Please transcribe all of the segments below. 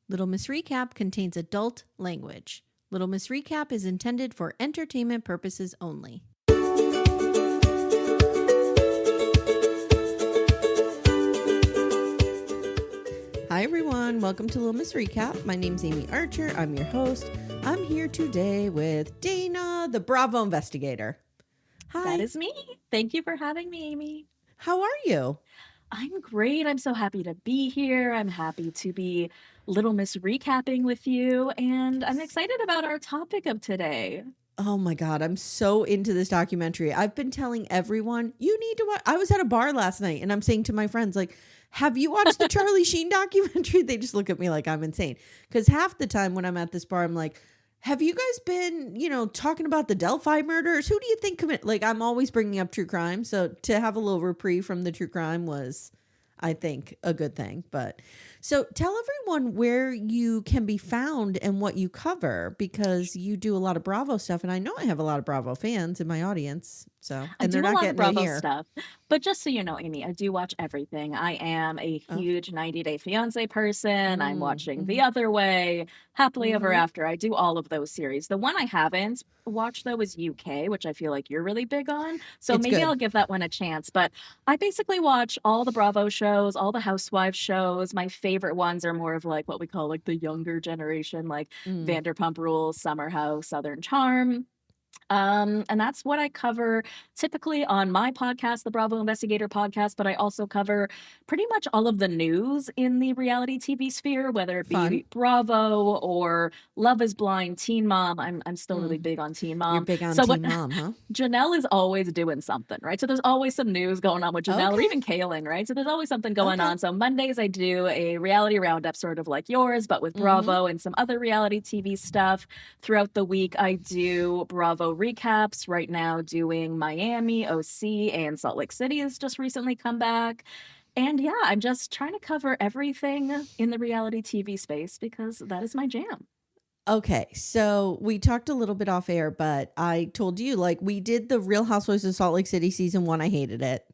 Little Miss Recap contains adult language. Little Miss Recap is intended for entertainment purposes only. Hi everyone, welcome to Little Miss Recap. My name's Amy Archer. I'm your host. I'm here today with Dana, the Bravo Investigator. Hi. That is me. Thank you for having me, Amy. How are you? I'm great. I'm so happy to be here. I'm happy to be Little Miss Recapping with you, and I'm excited about our topic of today. Oh my God, I'm so into this documentary. I've been telling everyone, you need to watch. I was at a bar last night and I'm saying to my friends, like, have you watched the Charlie Sheen documentary? They just look at me like I'm insane. Because half the time when I'm at this bar, I'm like, have you guys been, talking about the Delphi murders? Who do you think commit? Like, I'm always bringing up true crime. So to have a little reprieve from the true crime was, I think, a good thing. But so tell everyone where you can be found and what you cover, because you do a lot of Bravo stuff. And I know I have a lot of Bravo fans in my audience. So, and they're not getting Bravo it here. stuff. But just so you know, Amy, I do watch everything. I am a huge 90 Day Fiancé person. I'm watching The Other Way, Happily Ever After. I do all of those series. The one I haven't watched, though, is UK, which I feel like you're really big on. So maybe I'll give that one a chance. But I basically watch all the Bravo shows, all the Housewives shows. My favorite ones are more of like what we call like the younger generation, like Vanderpump Rules, Summer House, Southern Charm. And that's what I cover typically on my podcast, the Bravo Investigator podcast, but I also cover pretty much all of the news in the reality TV sphere, whether it be Bravo or Love is Blind, Teen Mom. I'm still really big on Teen Mom. You're big on Teen Mom, huh? Janelle is always doing something, right? So there's always some news going on with Janelle or even Kaylin, right? So there's always something going on. So Mondays I do a reality roundup sort of like yours, but with Bravo and some other reality TV stuff. Throughout the week I do Bravo recaps. Right now doing Miami, OC, and Salt Lake City has just recently come back. And yeah, I'm just trying to cover everything in the reality TV space because that is my jam. Okay, so we talked a little bit off air, but I told you, like, we did the Real Housewives of Salt Lake City season 1. I hated it.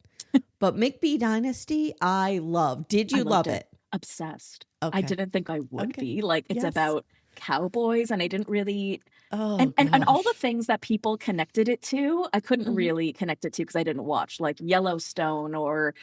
But McBee Dynasty, I loved. Did you love it? Obsessed. Okay. I didn't think I would be. Like, it's about cowboys, and I didn't really... and all the things that people connected it to, I couldn't really connect it to because I didn't watch, like Yellowstone or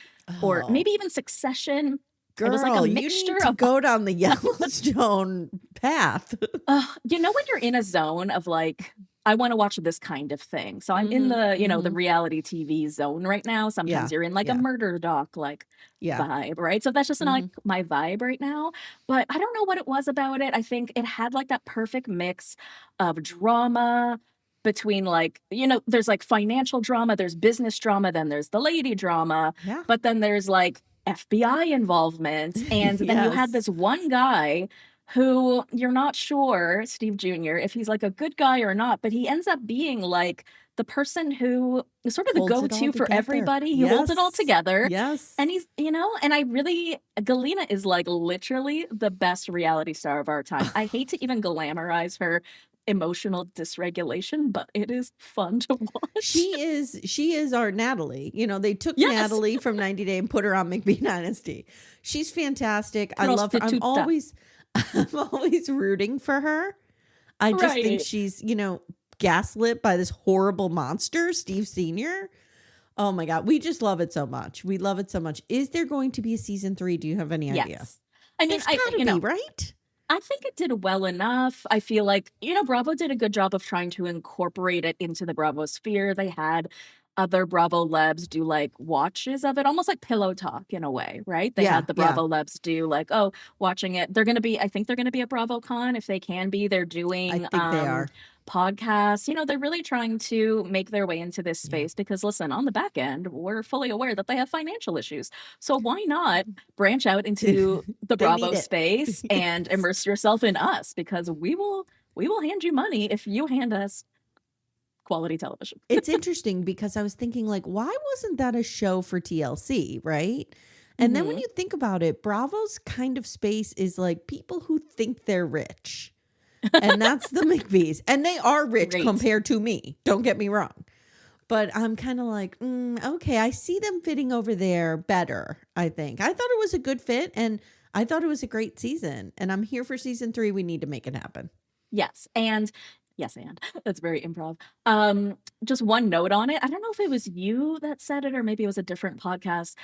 maybe even Succession. Girl, it was like a mixture you need to go down the Yellowstone path. When you're in a zone of like, I want to watch this kind of thing. So I'm in the, the reality TV zone right now. Sometimes you're in like a murder doc vibe, right? So that's just not like my vibe right now. But I don't know what it was about it. I think it had like that perfect mix of drama between like, there's like financial drama, there's business drama, then there's the lady drama, but then there's like FBI involvement. And then you had this one guy who you're not sure, Steve Jr., if he's like a good guy or not, but he ends up being like the person who is sort of the go-to for everybody. He holds it all together. Yes. And he's, and I really, Galena is like literally the best reality star of our time. I hate to even glamorize her emotional dysregulation, but it is fun to watch. She is our Natalie. They took Natalie from 90 Day and put her on McBee Dynasty. She's fantastic. I love her. I'm always rooting for her. I just think she's, gaslit by this horrible monster, Steve Sr. Oh my God. We just love it so much. We love it so much. Is there going to be a season 3? Do you have any idea? I mean, right? I think it did well enough. I feel like, Bravo did a good job of trying to incorporate it into the Bravo sphere. They had other Bravo Lebs do like watches of it, almost like pillow talk in a way, right? They had the Bravo Lebs do like, watching it. I think they're going to be at BravoCon if they can be. They're doing I think they are. podcasts. They're really trying to make their way into this space because, listen, on the back end, we're fully aware that they have financial issues. So why not branch out into the Bravo space and immerse yourself in us? Because we will hand you money if you hand us quality television. It's interesting because I was thinking, like, why wasn't that a show for TLC, right? And then when you think about it, Bravo's kind of space is like people who think they're rich. And that's the McBees. And they are rich compared to me. Don't get me wrong. But I'm kind of like, okay, I see them fitting over there better, I think. I thought it was a good fit. And I thought it was a great season, and I'm here for season 3. We need to make it happen. Yes. And that's very improv. Just one note on it. I don't know if it was you that said it or maybe it was a different podcast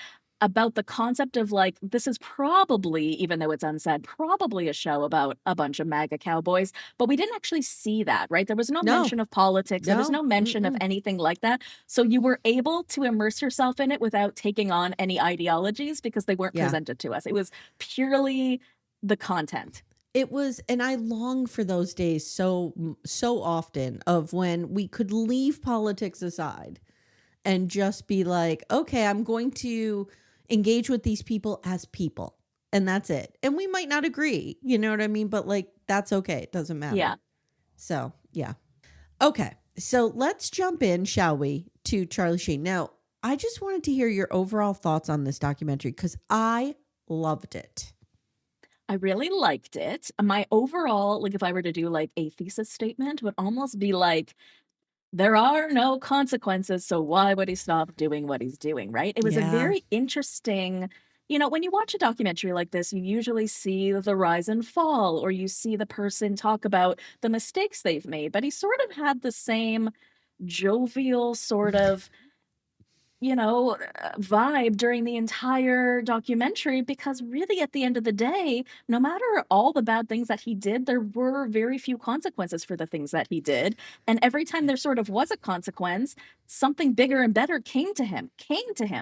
about the concept of like, this is probably, even though it's unsaid, probably a show about a bunch of MAGA cowboys, but we didn't actually see that, right? There was no mention of politics. There was no mention of anything like that. So you were able to immerse yourself in it without taking on any ideologies because they weren't presented to us. It was purely the content. It was, and I long for those days so often of when we could leave politics aside and just be like, okay, I'm going to engage with these people as people, and that's it. And we might not agree, you know what I mean? But like, that's okay. It doesn't matter. Yeah. So, yeah. Okay. So let's jump in, shall we, to Charlie Sheen. Now, I just wanted to hear your overall thoughts on this documentary because I loved it. I really liked it. My overall, like if I were to do like a thesis statement, would almost be like, there are no consequences, so why would he stop doing what he's doing, right? It was a very interesting, when you watch a documentary like this, you usually see the rise and fall, or you see the person talk about the mistakes they've made, but he sort of had the same jovial sort of vibe during the entire documentary, because really at the end of the day, no matter all the bad things that he did, there were very few consequences for the things that he did. And every time there sort of was a consequence, something bigger and better came to him,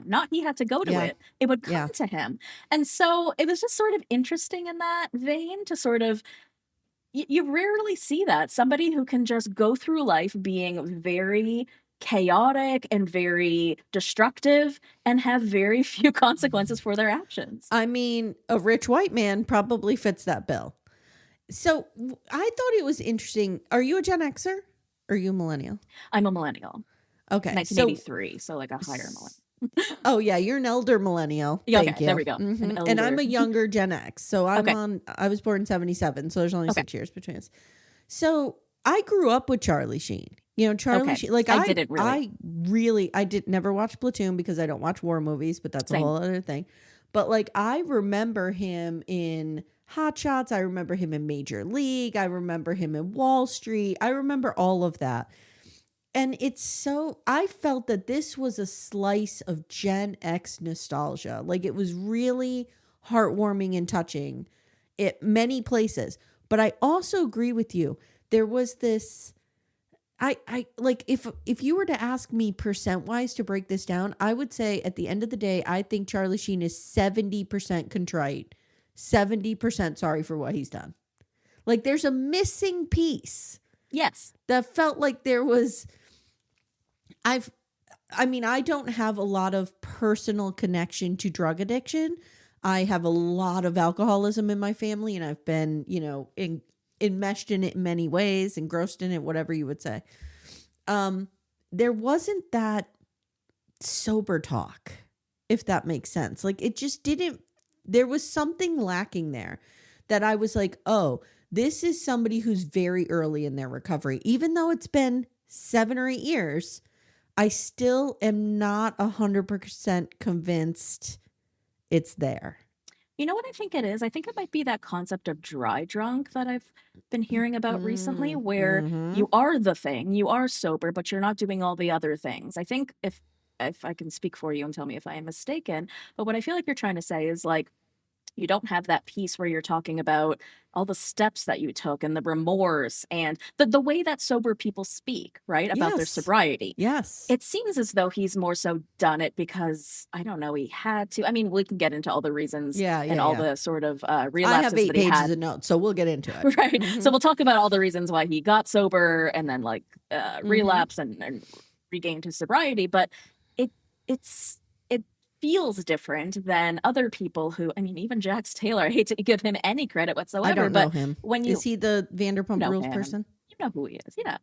not he had to go to it. It would come to him. And so it was just sort of interesting in that vein to sort of, you rarely see that. Somebody who can just go through life being very chaotic and very destructive and have very few consequences for their actions. I mean, a rich white man probably fits that bill. So I thought it was interesting. Are you a Gen Xer or are you a millennial? I'm a millennial. Okay. 1983, so like a higher millennial. Oh yeah, you're an elder millennial. Yeah, Thank you. There we go. Mm-hmm. And I'm a younger Gen X. So I was born in 77, so there's only 6 years between us. So I grew up with Charlie Sheen. Charlie Sheen, like I didn't really. I never watch Platoon because I don't watch war movies, but that's a whole other thing. But like I remember him in Hot Shots. I remember him in Major League. I remember him in Wall Street. I remember all of that. And I felt that this was a slice of Gen X nostalgia. Like it was really heartwarming and touching at many places. But I also agree with you. There was this, I like if you were to ask me percent wise to break this down, I would say at the end of the day, I think Charlie Sheen is 70% contrite, 70% sorry for what he's done. Like there's a missing piece. Yes. That felt like there was, I don't have a lot of personal connection to drug addiction. I have a lot of alcoholism in my family, and I've been, enmeshed in it in many ways, engrossed in it, whatever you would say. There wasn't that sober talk, if that makes sense. Like it just didn't, there was something lacking there that I was like, oh, this is somebody who's very early in their recovery. Even though it's been 7 or 8 years, I still am not 100% convinced it's there. You know what I think it is? I think it might be that concept of dry drunk that I've been hearing about recently, where you are the thing, you are sober, but you're not doing all the other things. I think if I can speak for you and tell me if I am mistaken, but what I feel like you're trying to say is like, you don't have that piece where you're talking about all the steps that you took and the remorse and the way that sober people speak, right? About their sobriety. Yes. It seems as though he's more so done it because, I don't know, he had to. I mean, we can get into all the reasons and all the sort of relapses I have 8 that he pages had. of notes, so we'll get into it. Right. Mm-hmm. So we'll talk about all the reasons why he got sober and then like relapsed and regained his sobriety. But it feels different than other people who, I mean, even Jax Taylor, I hate to give him any credit whatsoever. I don't know him. When you, is he the Vanderpump Rules person? You know who he is, yeah.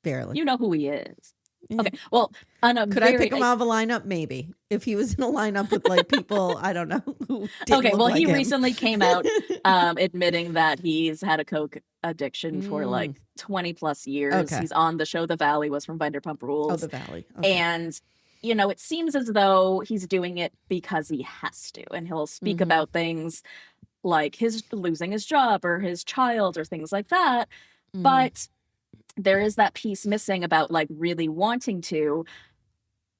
Barely. You know who he is. Okay, well, on a could I pick him out of a lineup? Maybe. If he was in a lineup with like people, I don't know. Who okay, well, like he him. recently came out admitting that he's had a coke addiction for like 20 plus years. Okay. He's on the show The Valley, was from Vanderpump Rules. Oh, The Valley. Okay. And you know, it seems as though he's doing it because he has to. And he'll speak about things like his losing his job or his child or things like that. But there is that piece missing about like really wanting to.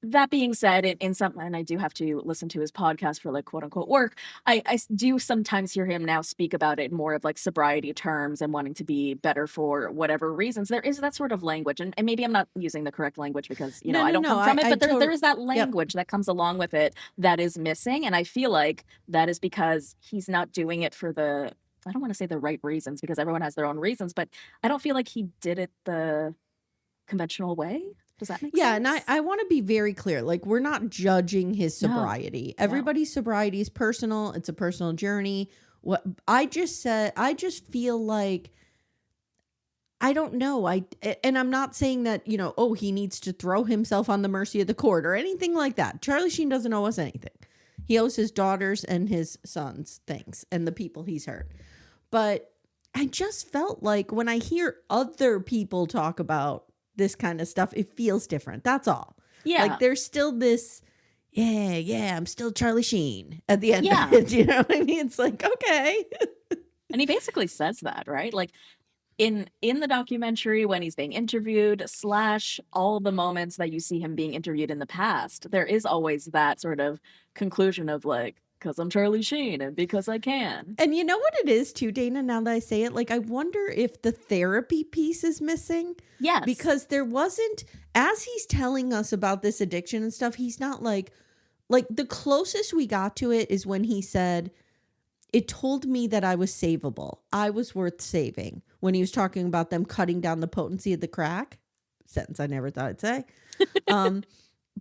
That being said, in some, and I do have to listen to his podcast for like quote unquote work, I do sometimes hear him now speak about it in more of like sobriety terms and wanting to be better for whatever reasons. There is that sort of language. And maybe I'm not using the correct language because, you know, I don't come from it, but there is that language that comes along with it that is missing. And I feel like that is because he's not doing it for the, I don't want to say the right reasons because everyone has their own reasons, but I don't feel like he did it the conventional way. Does that make sense? Yeah, and I want to be very clear. Like, we're not judging his sobriety. No. Everybody's sobriety is personal. It's a personal journey. What I just said, I just feel like, I don't know. And I'm not saying that, you know, oh, he needs to throw himself on the mercy of the court or anything like that. Charlie Sheen doesn't owe us anything. He owes his daughters and his sons things and the people he's hurt. But I just felt like when I hear other people talk about this kind of stuff, it feels different. That's all. Yeah. Like there's still this, I'm still Charlie Sheen at the end of it. You know what I mean? It's like, okay. And he basically says that, right? Like in the documentary when he's being interviewed / all the moments that you see him being interviewed in the past, there is always that sort of conclusion of like, because I'm Charlie Sheen and because I can. And you know what it is too, Dana, now that I say it, like I wonder if the therapy piece is missing. Yes. Because there wasn't, as he's telling us about this addiction and stuff, he's not like the closest we got to it is when he said, it told me that I was savable. I was worth saving. When he was talking about them cutting down the potency of the crack. Sentence I never thought I'd say.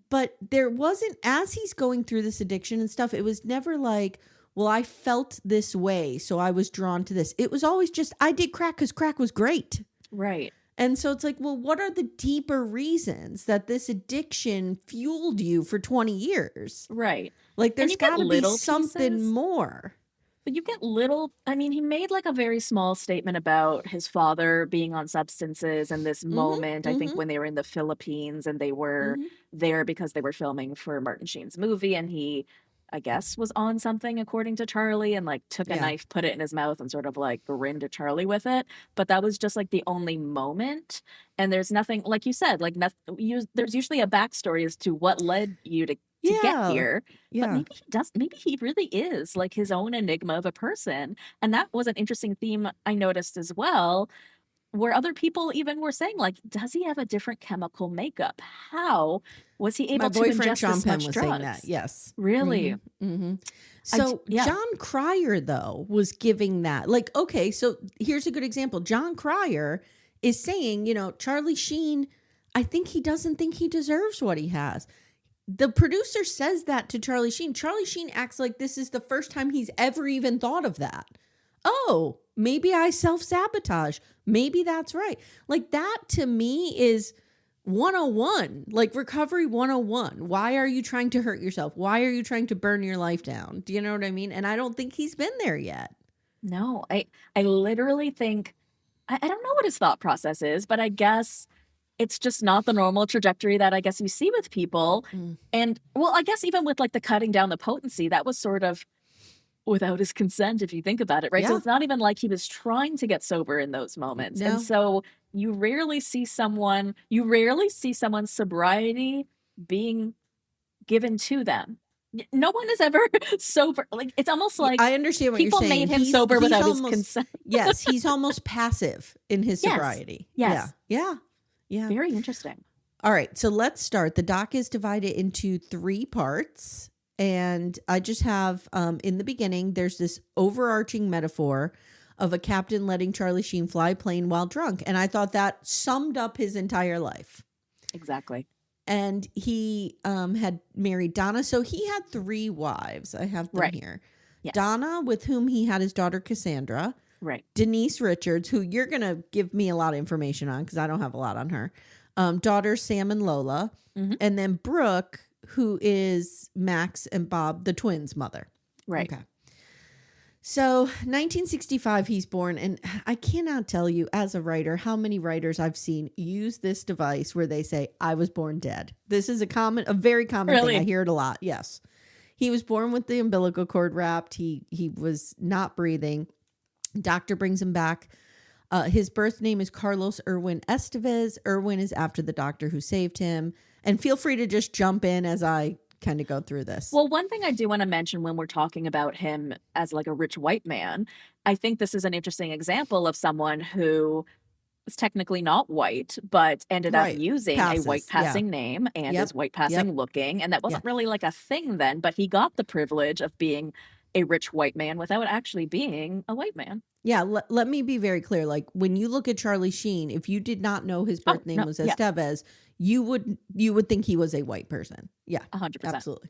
But there wasn't, as he's going through this addiction and stuff, it was never like, well, I felt this way, so I was drawn to this. It was always just, I did crack because crack was great. Right. And so it's like, well, what are the deeper reasons that this addiction fueled you for 20 years? Right. Like there's got to be something more. But you get little, I mean, he made like a very small statement about his father being on substances and this moment, I think when they were in the Philippines and they were there because they were filming for Martin Sheen's movie and he, I guess, was on something according to Charlie and like took a knife, put it in his mouth and sort of like grinned at Charlie with it. But that was just like the only moment. And there's nothing, like you said, like there's usually a backstory as to what led you to get here. But maybe he really is like his own enigma of a person. And that was an interesting theme I noticed as well, where other people even were saying, like, does he have a different chemical makeup? How was he able to ingest this much drugs? Saying that. Yes. Really? So John Cryer, though, was giving that. Like, okay, so here's a good example. John Cryer is saying, you know, Charlie Sheen, I think he doesn't think he deserves what he has. The producer says that to Charlie Sheen. Charlie Sheen acts like this is the first time he's ever even thought of that. Oh, maybe I self-sabotage. Maybe that's right. Like that to me is 101, like recovery 101. Why are you trying to hurt yourself? Why are you trying to burn your life down? Do you know what I mean? And I don't think he's been there yet. No, I literally think, I don't know what his thought process is, but I guess it's just not the normal trajectory that I guess you see with people. And well, I guess even with like the cutting down the potency, that was sort of without his consent, if you think about it, right? So it's not even like he was trying to get sober in those moments. No. And so you rarely see someone's sobriety being given to them. No one is ever sober. Like it's almost like I understand what you're saying. People made him sober without his consent. Yes, he's almost passive in his sobriety. Yes. Yeah. Very interesting. All right, so let's start. The doc is divided into 3 parts. And I just have, in the beginning, there's this overarching metaphor of a captain letting Charlie Sheen fly a plane while drunk. And I thought that summed up his entire life. Exactly. And he had married Donna. So he had 3 wives. I have them here. Yes. Donna, with whom he had his daughter Cassandra. Right. Denise Richards, who you're going to give me a lot of information on because I don't have a lot on her. Daughters Sam and Lola. And then Brooke, who is Max and Bob, the twins' mother. Right. Okay. So 1965, he's born. And I cannot tell you as a writer how many writers I've seen use this device where they say, I was born dead. This is a very common thing. I hear it a lot. Yes. He was born with the umbilical cord wrapped. He was not breathing. Doctor brings him back. His birth name is Carlos Erwin Estevez. Erwin is after the doctor who saved him. And feel free to just jump in as I kind of go through this. Well, one thing I do want to mention when we're talking about him as like a rich white man, I think this is an interesting example of someone who is technically not white, but ended up using a white passing name and is white passing looking. And that wasn't really like a thing then, but he got the privilege of being a rich white man without actually being a white man. Yeah, let me be very clear. Like when you look at Charlie Sheen, if you did not know his birth name was Estevez, you would think he was a white person. Yeah, 100%. Absolutely.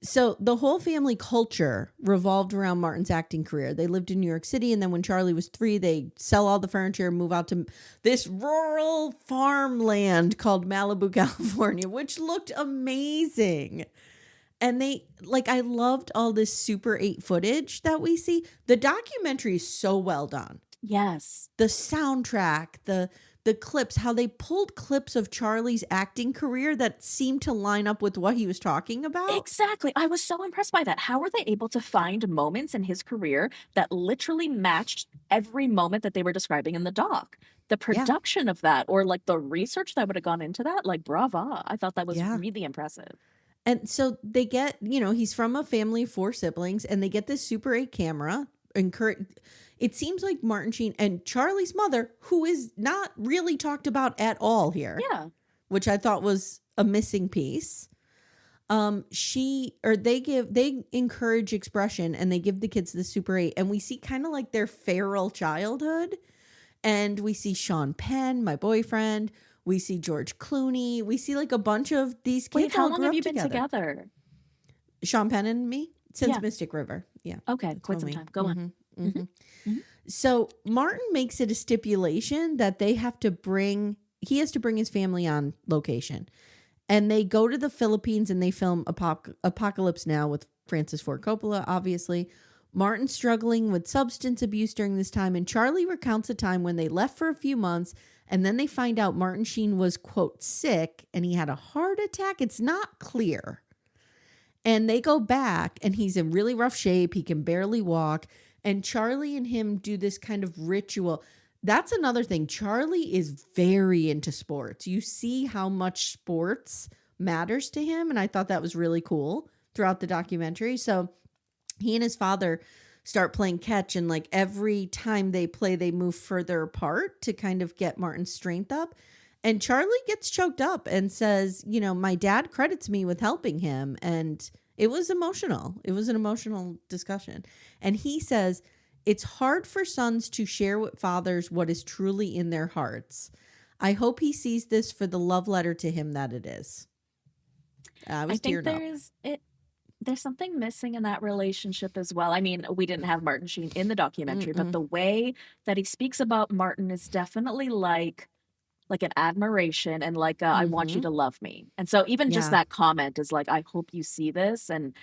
So the whole family culture revolved around Martin's acting career. They lived in New York City, and then when Charlie was 3, they sell all the furniture and move out to this rural farmland called Malibu, California, which looked amazing. And I loved all this Super 8 footage that we see. The documentary is so well done. Yes. The soundtrack, the clips, how they pulled clips of Charlie's acting career that seemed to line up with what he was talking about. Exactly. I was so impressed by that. How were they able to find moments in his career that literally matched every moment that they were describing in the doc? The production of that, or like the research that would have gone into that, like brava. I thought that was really impressive. And so they get, he's from a family of 4 siblings, and they get this Super 8 camera. It seems like Martin Sheen and Charlie's mother, who is not really talked about at all here. Yeah. Which I thought was a missing piece. They encourage expression, and they give the kids the Super 8. And we see kind of like their feral childhood. And we see Sean Penn, my boyfriend. We see George Clooney. We see like a bunch of these kids. Wait, how long have you been together? Sean Penn and me? Since Mystic River. Yeah. Okay, quite some time. Go on. Mm-hmm. Mm-hmm. So Martin makes it a stipulation that he has to bring his family on location. And they go to the Philippines and they film Apocalypse Now with Francis Ford Coppola, obviously. Martin's struggling with substance abuse during this time. And Charlie recounts a time when they left for a few months, and then they find out Martin Sheen was, quote, sick, and he had a heart attack. It's not clear. And they go back, and he's in really rough shape. He can barely walk. And Charlie and him do this kind of ritual. That's another thing. Charlie is very into sports. You see how much sports matters to him. And I thought that was really cool throughout the documentary. So he and his father start playing catch, and like every time they play, they move further apart to kind of get Martin's strength up. And Charlie gets choked up and says, my dad credits me with helping him. And it was emotional. It was an emotional discussion. And he says, it's hard for sons to share with fathers what is truly in their hearts. I hope he sees this for the love letter to him that it is. I think there's something missing in that relationship as well. I mean, we didn't have Martin Sheen in the documentary, but the way that he speaks about Martin is definitely like an admiration and like I want you to love me. And so even just that comment is like, I hope you see this. And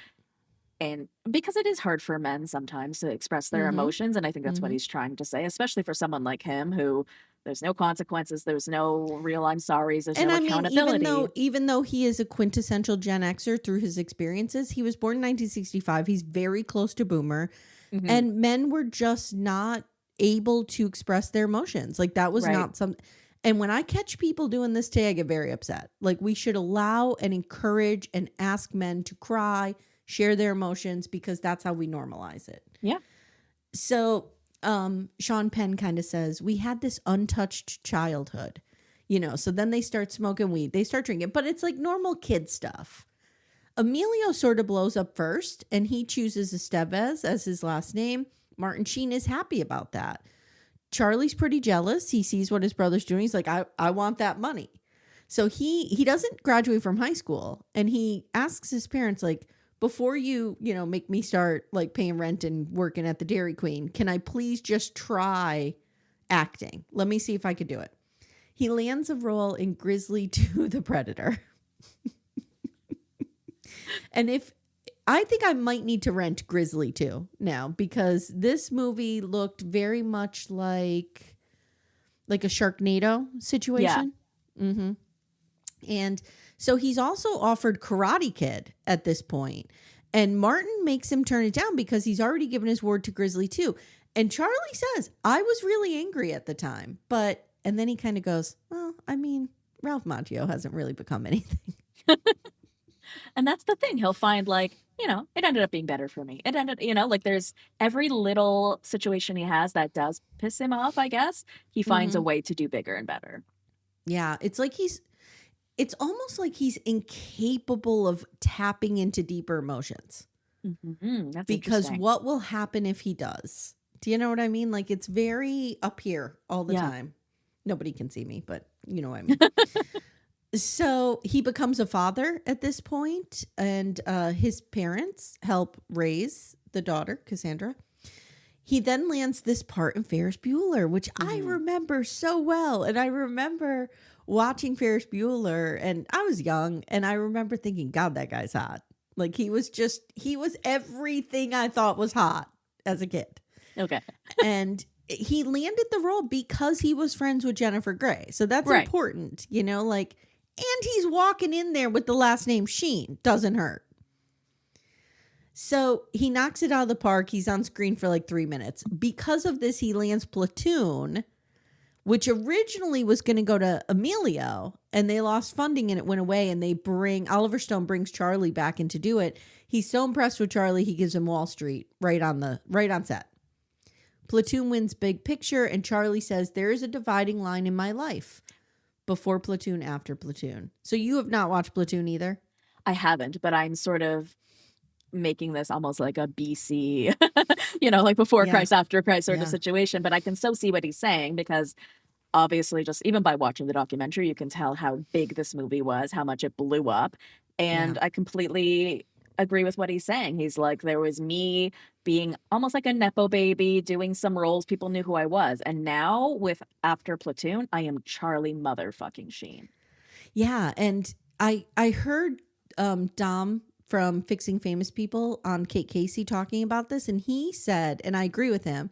because it is hard for men sometimes to express their emotions. And I think that's what he's trying to say, especially for someone like him who there's no consequences. There's no real I'm sorry's. There's no accountability. Even though he is a quintessential Gen Xer through his experiences, he was born in 1965. He's very close to Boomer. And men were just not able to express their emotions. Like that was not something. And when I catch people doing this today, I get very upset. Like we should allow and encourage and ask men to cry, share their emotions, because that's how we normalize it. Yeah. So Sean Penn kind of says, we had this untouched childhood, so then they start smoking weed, they start drinking, but it's like normal kid stuff. Emilio sort of blows up first, and he chooses Estevez as his last name. Martin Sheen is happy about that. Charlie's pretty jealous. He sees what his brother's doing. He's like, I want that money. So he doesn't graduate from high school, and he asks his parents, like, before you make me start like paying rent and working at the Dairy Queen, can I please just try acting? Let me see if I could do it. He lands a role in Grizzly 2, The Predator. And if I think I might need to rent Grizzly 2 now, because this movie looked very much like a Sharknado situation. Mm-hmm. And so he's also offered Karate Kid at this point. And Martin makes him turn it down because he's already given his word to Grizzly 2. And Charlie says, I was really angry at the time. And then he kind of goes, well, I mean, Ralph Macchio hasn't really become anything. And that's the thing. He'll find like, you know, it ended up being better for me. It ended, you know, like there's every little situation he has that does piss him off, I guess. He finds a way to do bigger and better. Yeah. It's almost like he's incapable of tapping into deeper emotions. That's because what will happen if he does? Do you know what I mean? Like, it's very up here all the time. Nobody can see me, but you know what I mean. So he becomes a father at this point, and his parents help raise the daughter, Cassandra. He then lands this part in Ferris Bueller, which I remember so well. And I remember watching Ferris Bueller, and I was young, and I remember thinking, God, that guy's hot. Like, he was everything I thought was hot as a kid. Okay. And he landed the role because he was friends with Jennifer Grey. So that's important, you know, like, and he's walking in there with the last name Sheen. Doesn't hurt. So he knocks it out of the park. He's on screen for like 3 minutes. Because of this, he lands Platoon, which originally was going to go to Emilio, and they lost funding and it went away. And Oliver Stone brings Charlie back in to do it. He's so impressed with Charlie, he gives him Wall Street right on set. Platoon wins Big Picture, and Charlie says, there is a dividing line in my life. Before Platoon, after Platoon. So you have not watched Platoon either? I haven't, but I'm sort of making this almost like a BC, you know, like before Christ, after Christ sort of situation. But I can still see what he's saying, because obviously just even by watching the documentary, you can tell how big this movie was, how much it blew up. And I completely agree with what he's saying. He's like, there was me being almost like a Nepo baby, doing some roles people knew who I was. And now after Platoon, I am Charlie motherfucking Sheen. Yeah. And I heard Dom from Fixing Famous People on Kate Casey talking about this. And he said, and I agree with him,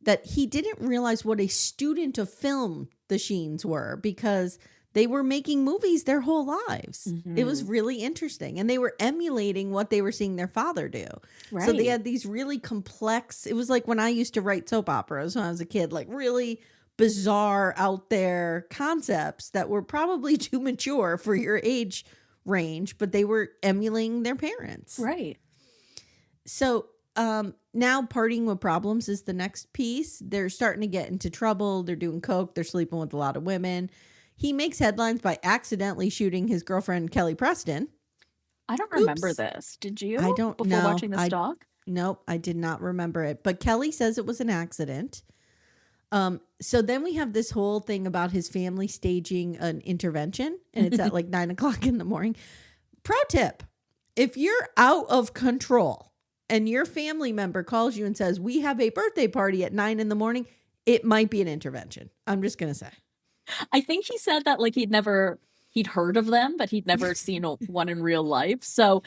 that he didn't realize what a student of film the Sheens were, because they were making movies their whole lives. It was really interesting. And they were emulating what they were seeing their father do. Right. So they had these really complex, it was like when I used to write soap operas when I was a kid, like really bizarre out there concepts that were probably too mature for your age range, but they were emulating their parents. Right. So now Partying with Problems is the next piece. They're starting to get into trouble. They're doing coke. They're sleeping with a lot of women. He makes headlines by accidentally shooting his girlfriend, Kelly Preston. I don't remember this. Did you? I don't know. Before watching this doc? Nope, I did not remember it. But Kelly says it was an accident. So then we have this whole thing about his family staging an intervention, and it's at like 9 o'clock in the morning. Pro tip, if you're out of control and your family member calls you and says, we have a birthday party at 9 in the morning, it might be an intervention. I'm just going to say. I think he said that like he'd heard of them, but he'd never seen one in real life. So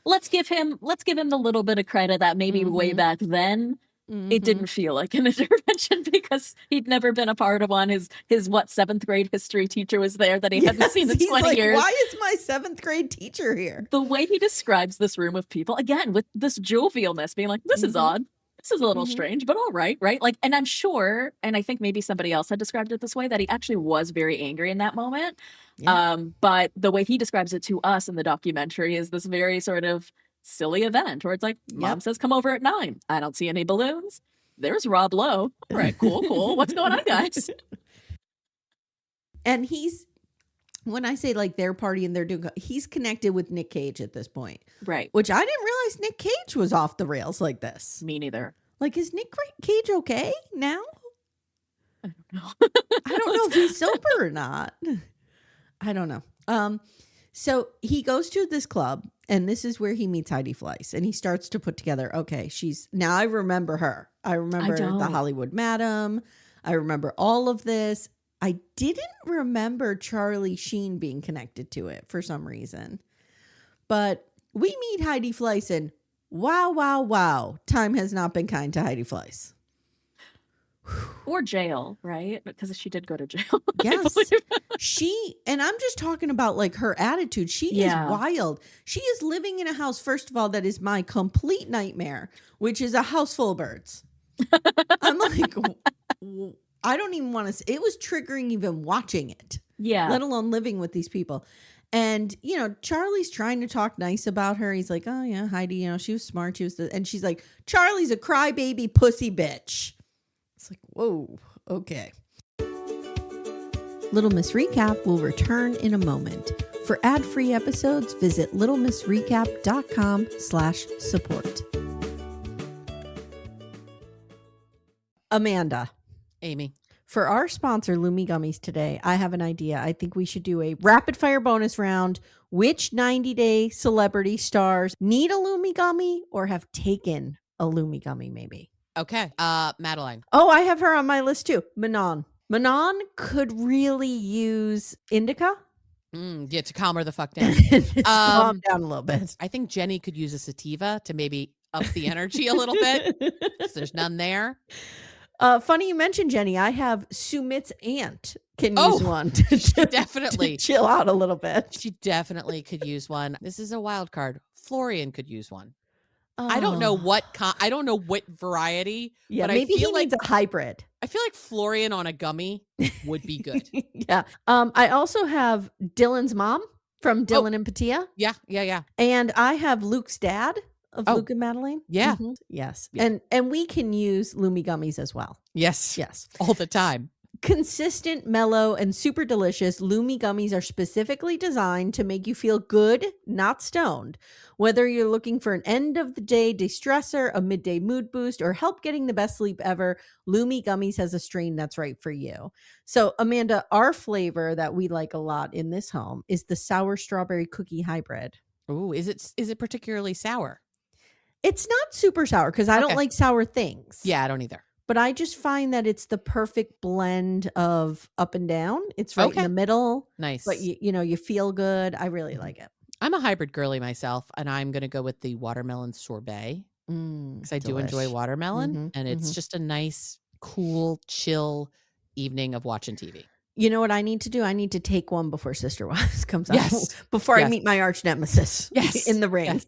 let's give him the little bit of credit that maybe way back then it didn't feel like an intervention, because he'd never been a part of one. His 7th grade history teacher was there that he hadn't seen in 20 years. Why is my 7th grade teacher here? The way he describes this room of people, again, with this jovialness, being like, this is odd. This is a little strange, but all right, right? Like, and I'm sure, and I think maybe somebody else had described it this way, that he actually was very angry in that moment. Yeah. But the way he describes it to us in the documentary is this very sort of silly event where it's like, Mom says, come over at 9. I don't see any balloons. There's Rob Lowe. All right, cool. What's going on, guys? And when I say like their party and they're doing, he's connected with Nick Cage at this point. Right. Which I didn't realize Nick Cage was off the rails like this. Me neither. Like, is Nick Cage okay now? I don't know. I don't know if he's sober or not. I don't know. So he goes to this club, and this is where he meets Heidi Fleiss, and he starts to put together, okay, now I remember her. I remember the Hollywood Madam. I remember all of this. I didn't remember Charlie Sheen being connected to it for some reason. But we meet Heidi Fleiss and wow. Time has not been kind to Heidi Fleiss. Or jail, right? Because she did go to jail. Yes. And I'm just talking about like her attitude. She is wild. She is living in a house, first of all, that is my complete nightmare, which is a house full of birds. I'm like, I don't even want to. It was triggering even watching it. Yeah. Let alone living with these people. And, you know, Charlie's trying to talk nice about her. He's like, oh, yeah, Heidi, you know, she was smart. And she's like, Charlie's a crybaby pussy bitch. It's like, whoa, okay. Little Miss Recap will return in a moment. For ad-free episodes, visit littlemissrecap.com/support. Amanda. Amy. For our sponsor, Lumi Gummies today, I have an idea. I think we should do a rapid fire bonus round. Which 90-day celebrity stars need a Lumi Gummy or have taken a Lumi Gummy maybe? Okay. Madeline. Oh, I have her on my list too. Manon. Manon could really use indica. Yeah, to calm her the fuck down. Calm down a little bit. I think Jenny could use a sativa to maybe up the energy a little bit because there's none there. Funny you mentioned Jenny. I have Sumit's aunt can use one to definitely to chill out a little bit. She definitely could use one. This is a wild card. Florian could use one. I don't know what variety. Yeah, but maybe I feel he needs a hybrid. I feel like Florian on a gummy would be good. Yeah. I also have Dylan's mom from Dylan and Patia. Yeah. And I have Luke's dad of Luke and Madeline. Yeah. Mm-hmm. Yes. Yeah. And we can use Lumi Gummies as well. Yes. All the time. Consistent, mellow, and super delicious, Lumi Gummies are specifically designed to make you feel good, not stoned. Whether you're looking for an end-of-the-day de-stressor, a midday mood boost, or help getting the best sleep ever, Lumi Gummies has a strain that's right for you. So, Amanda, our flavor that we like a lot in this home is the sour strawberry cookie hybrid. Ooh, is it particularly sour? It's not super sour because I don't like sour things. Yeah, I don't either. But I just find that it's the perfect blend of up and down. It's right in the middle. Nice. But you feel good. I really like it. I'm a hybrid girly myself, and I'm going to go with the watermelon sorbet because I do enjoy watermelon, and it's just a nice, cool, chill evening of watching TV. You know what I need to do? I need to take one before Sister Wives comes out. Before I meet my arch nemesis in the ring. Yes.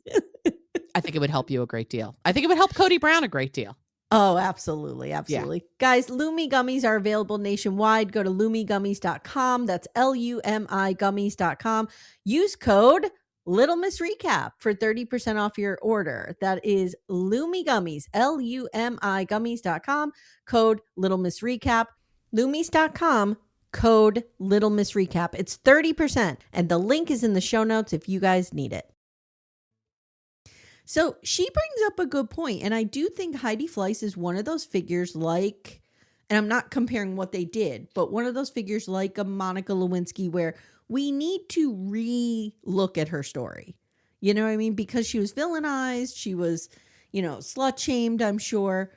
I think it would help you a great deal. I think it would help Cody Brown a great deal. Oh, absolutely. Absolutely. Yeah. Guys, Lumi Gummies are available nationwide. Go to lumigummies.com. That's LUMI gummies.com. Use code Little Miss Recap for 30% off your order. That is Lumi Gummies, LUMI gummies.com. Code Little Miss Recap. Lumis.com. Code Little Miss Recap. It's 30%. And the link is in the show notes if you guys need it. So she brings up a good point, and I do think Heidi Fleiss is one of those figures like, and I'm not comparing what they did, but one of those figures like a Monica Lewinsky where we need to re-look at her story. You know what I mean? Because she was villainized, she was, slut-shamed, I'm sure.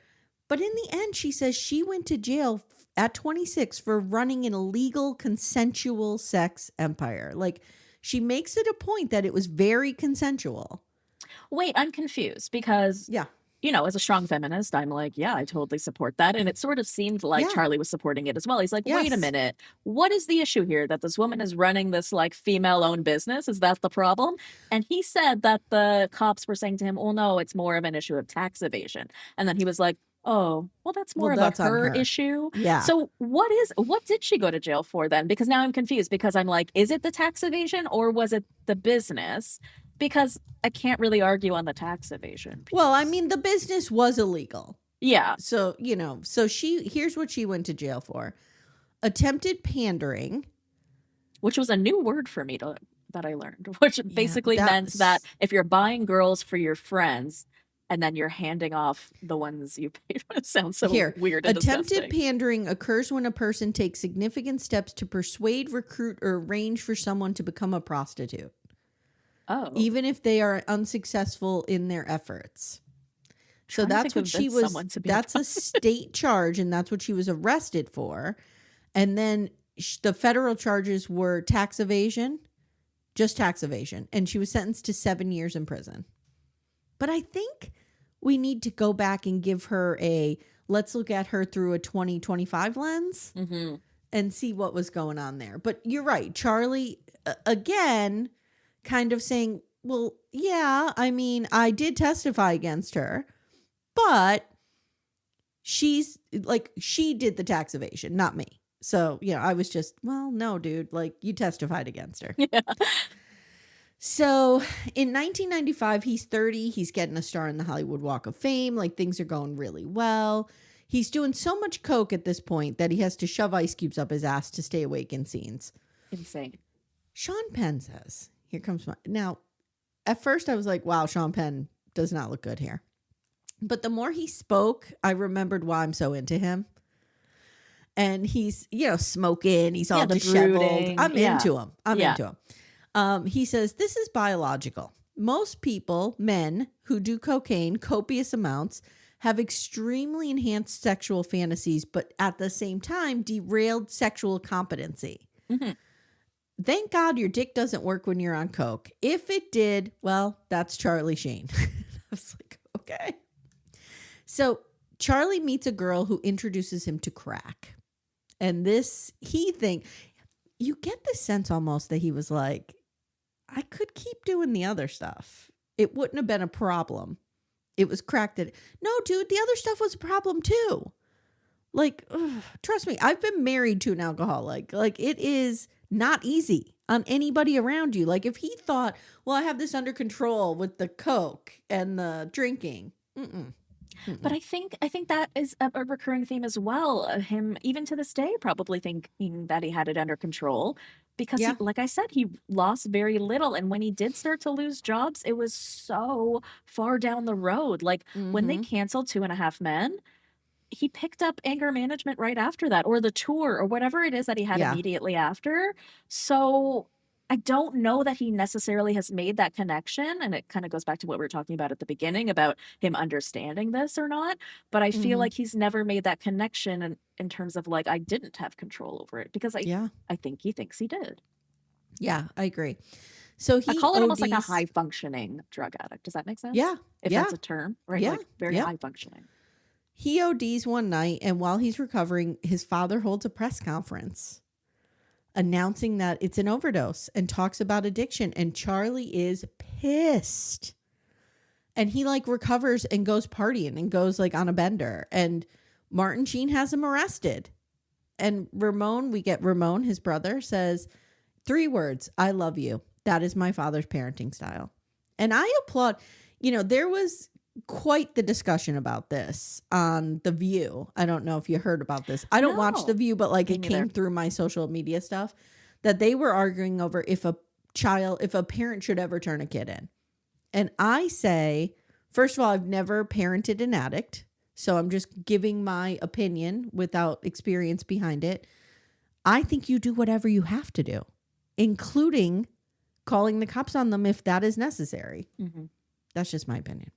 But in the end, she says she went to jail at 26 for running an illegal consensual sex empire. Like, she makes it a point that it was very consensual. Wait, I'm confused because, as a strong feminist, I'm like, yeah, I totally support that. And it sort of seemed like Charlie was supporting it as well. He's like, wait a minute. What is the issue here? That this woman is running this like female-owned business? Is that the problem? And he said that the cops were saying to him, oh, no, it's more of an issue of tax evasion. And then he was like, oh, well, that's more of a her issue. Yeah. So what did she go to jail for then? Because now I'm confused because I'm like, is it the tax evasion or was it the business? Because I can't really argue on the tax evasion piece. Well, I mean, the business was illegal. Yeah. So, here's what she went to jail for. Attempted pandering. Which was a new word for me that I learned, which basically meant that if you're buying girls for your friends and then you're handing off the ones you paid, it sounds so weird and attempted disgusting. Pandering occurs when a person takes significant steps to persuade, recruit, or arrange for someone to become a prostitute. Oh. Even if they are unsuccessful in their efforts. So that's what she was. That's a state charge, and that's what she was arrested for. And then the federal charges were tax evasion just tax evasion. And she was sentenced to 7 years in prison. But I think we need to go back and give her let's look at her through a 2025 lens and see what was going on there. But you're right. Charlie, again, kind of saying, well, yeah, I mean, I did testify against her, but she did the tax evasion, not me. So, I was just, well, no, dude, like you testified against her. Yeah. So in 1995, he's 30. He's getting a star in the Hollywood Walk of Fame. Like things are going really well. He's doing so much coke at this point that he has to shove ice cubes up his ass to stay awake in scenes. Insane. Sean Penn says, here comes my... Now, at first I was like, wow, Sean Penn does not look good here. But the more he spoke, I remembered why I'm so into him. And he's, smoking. He's all disheveled. Brooding. I'm into him. Into him. He says, this is biological. Most people, men who do cocaine, copious amounts, have extremely enhanced sexual fantasies, but at the same time, derailed sexual competency. Mm-hmm. Thank God your dick doesn't work when you're on coke. If it did, well, that's Charlie Sheen. I was like, okay. So Charlie meets a girl who introduces him to crack. And you get the sense almost that he was like, I could keep doing the other stuff. It wouldn't have been a problem. It was crack that, no, dude, the other stuff was a problem too. Like, trust me, I've been married to an alcoholic. Like, it is not easy on anybody around you. Like, if he thought, well, I have this under control with the coke and the drinking. But I think that is a recurring theme as well. Him, even to this day, probably thinking that he had it under control because, like I said, he lost very little. And when he did start to lose jobs, it was so far down the road. Like when they canceled 2.5 Men, he picked up anger management right after that, or the tour, or whatever it is that he had immediately after. So I don't know that he necessarily has made that connection. And it kind of goes back to what we were talking about at the beginning about him understanding this or not. But I feel like he's never made that connection in terms of like, I didn't have control over it because I think he thinks he did. Yeah, I agree. So I call it almost like a high functioning drug addict. Does that make sense? Yeah. If that's a term, right? Yeah. Like very high functioning. He ODs one night, and while he's recovering, his father holds a press conference announcing that it's an overdose and talks about addiction. And Charlie is pissed. And he like recovers and goes partying and goes like on a bender. And Martin Sheen has him arrested. And we get Ramon, his brother, says 3 words, I love you. That is my father's parenting style. And I applaud, there was quite the discussion about this on The View. I don't know if you heard about this. I don't watch The View, but like it came through my social media stuff that they were arguing over if a parent should ever turn a kid in. And I say, first of all, I've never parented an addict, so I'm just giving my opinion without experience behind it. I think you do whatever you have to do, including calling the cops on them if that is necessary. Mm-hmm. That's just my opinion.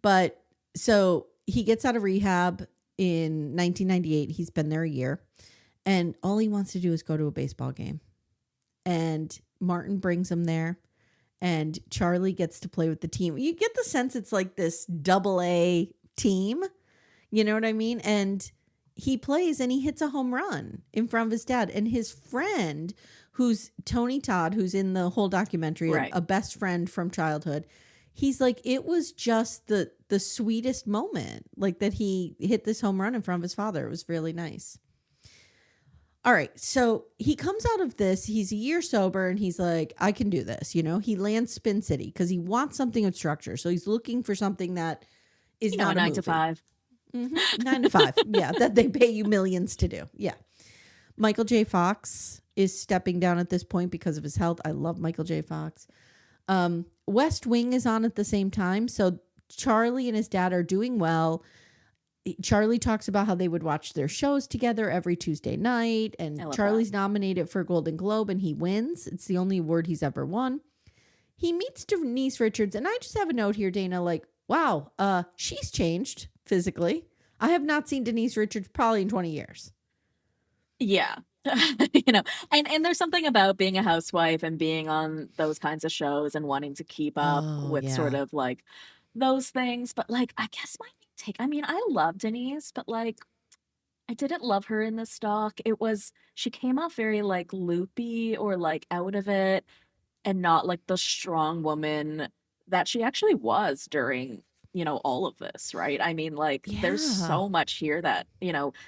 But so he gets out of rehab in 1998. He's been there a year, and all he wants to do is go to a baseball game. And Martin brings him there, and Charlie gets to play with the team. You get the sense it's like this AA team. You know what I mean? And he plays and he hits a home run in front of his dad, and his friend, who's Tony Todd, who's in the whole documentary, a best friend from childhood. He's like, it was just the sweetest moment, like that he hit this home run in front of his father. It was really nice. All right. So he comes out of this. He's a year sober and he's like, I can do this. He lands Spin City because he wants something with structure. So he's looking for something that is not a 9 to 5. 9 to 5. Yeah. That they pay you millions to do. Yeah. Michael J. Fox is stepping down at this point because of his health. I love Michael J. Fox. West Wing is on at the same time. So Charlie and his dad are doing well. Charlie talks about how they would watch their shows together every Tuesday night. And Charlie's nominated for a Golden Globe and he wins. It's the only award he's ever won. He meets Denise Richards. And I just have a note here, Dana, like, wow, she's changed physically. I have not seen Denise Richards probably in 20 years. Yeah. you know, and there's something about being a housewife and being on those kinds of shows and wanting to keep up with sort of like those things. But like, I guess my take, I mean, I love Denise, but like, I didn't love her in this doc. She came off very like loopy or like out of it and not like the strong woman that she actually was during, all of this, right? I mean, like, there's so much here that,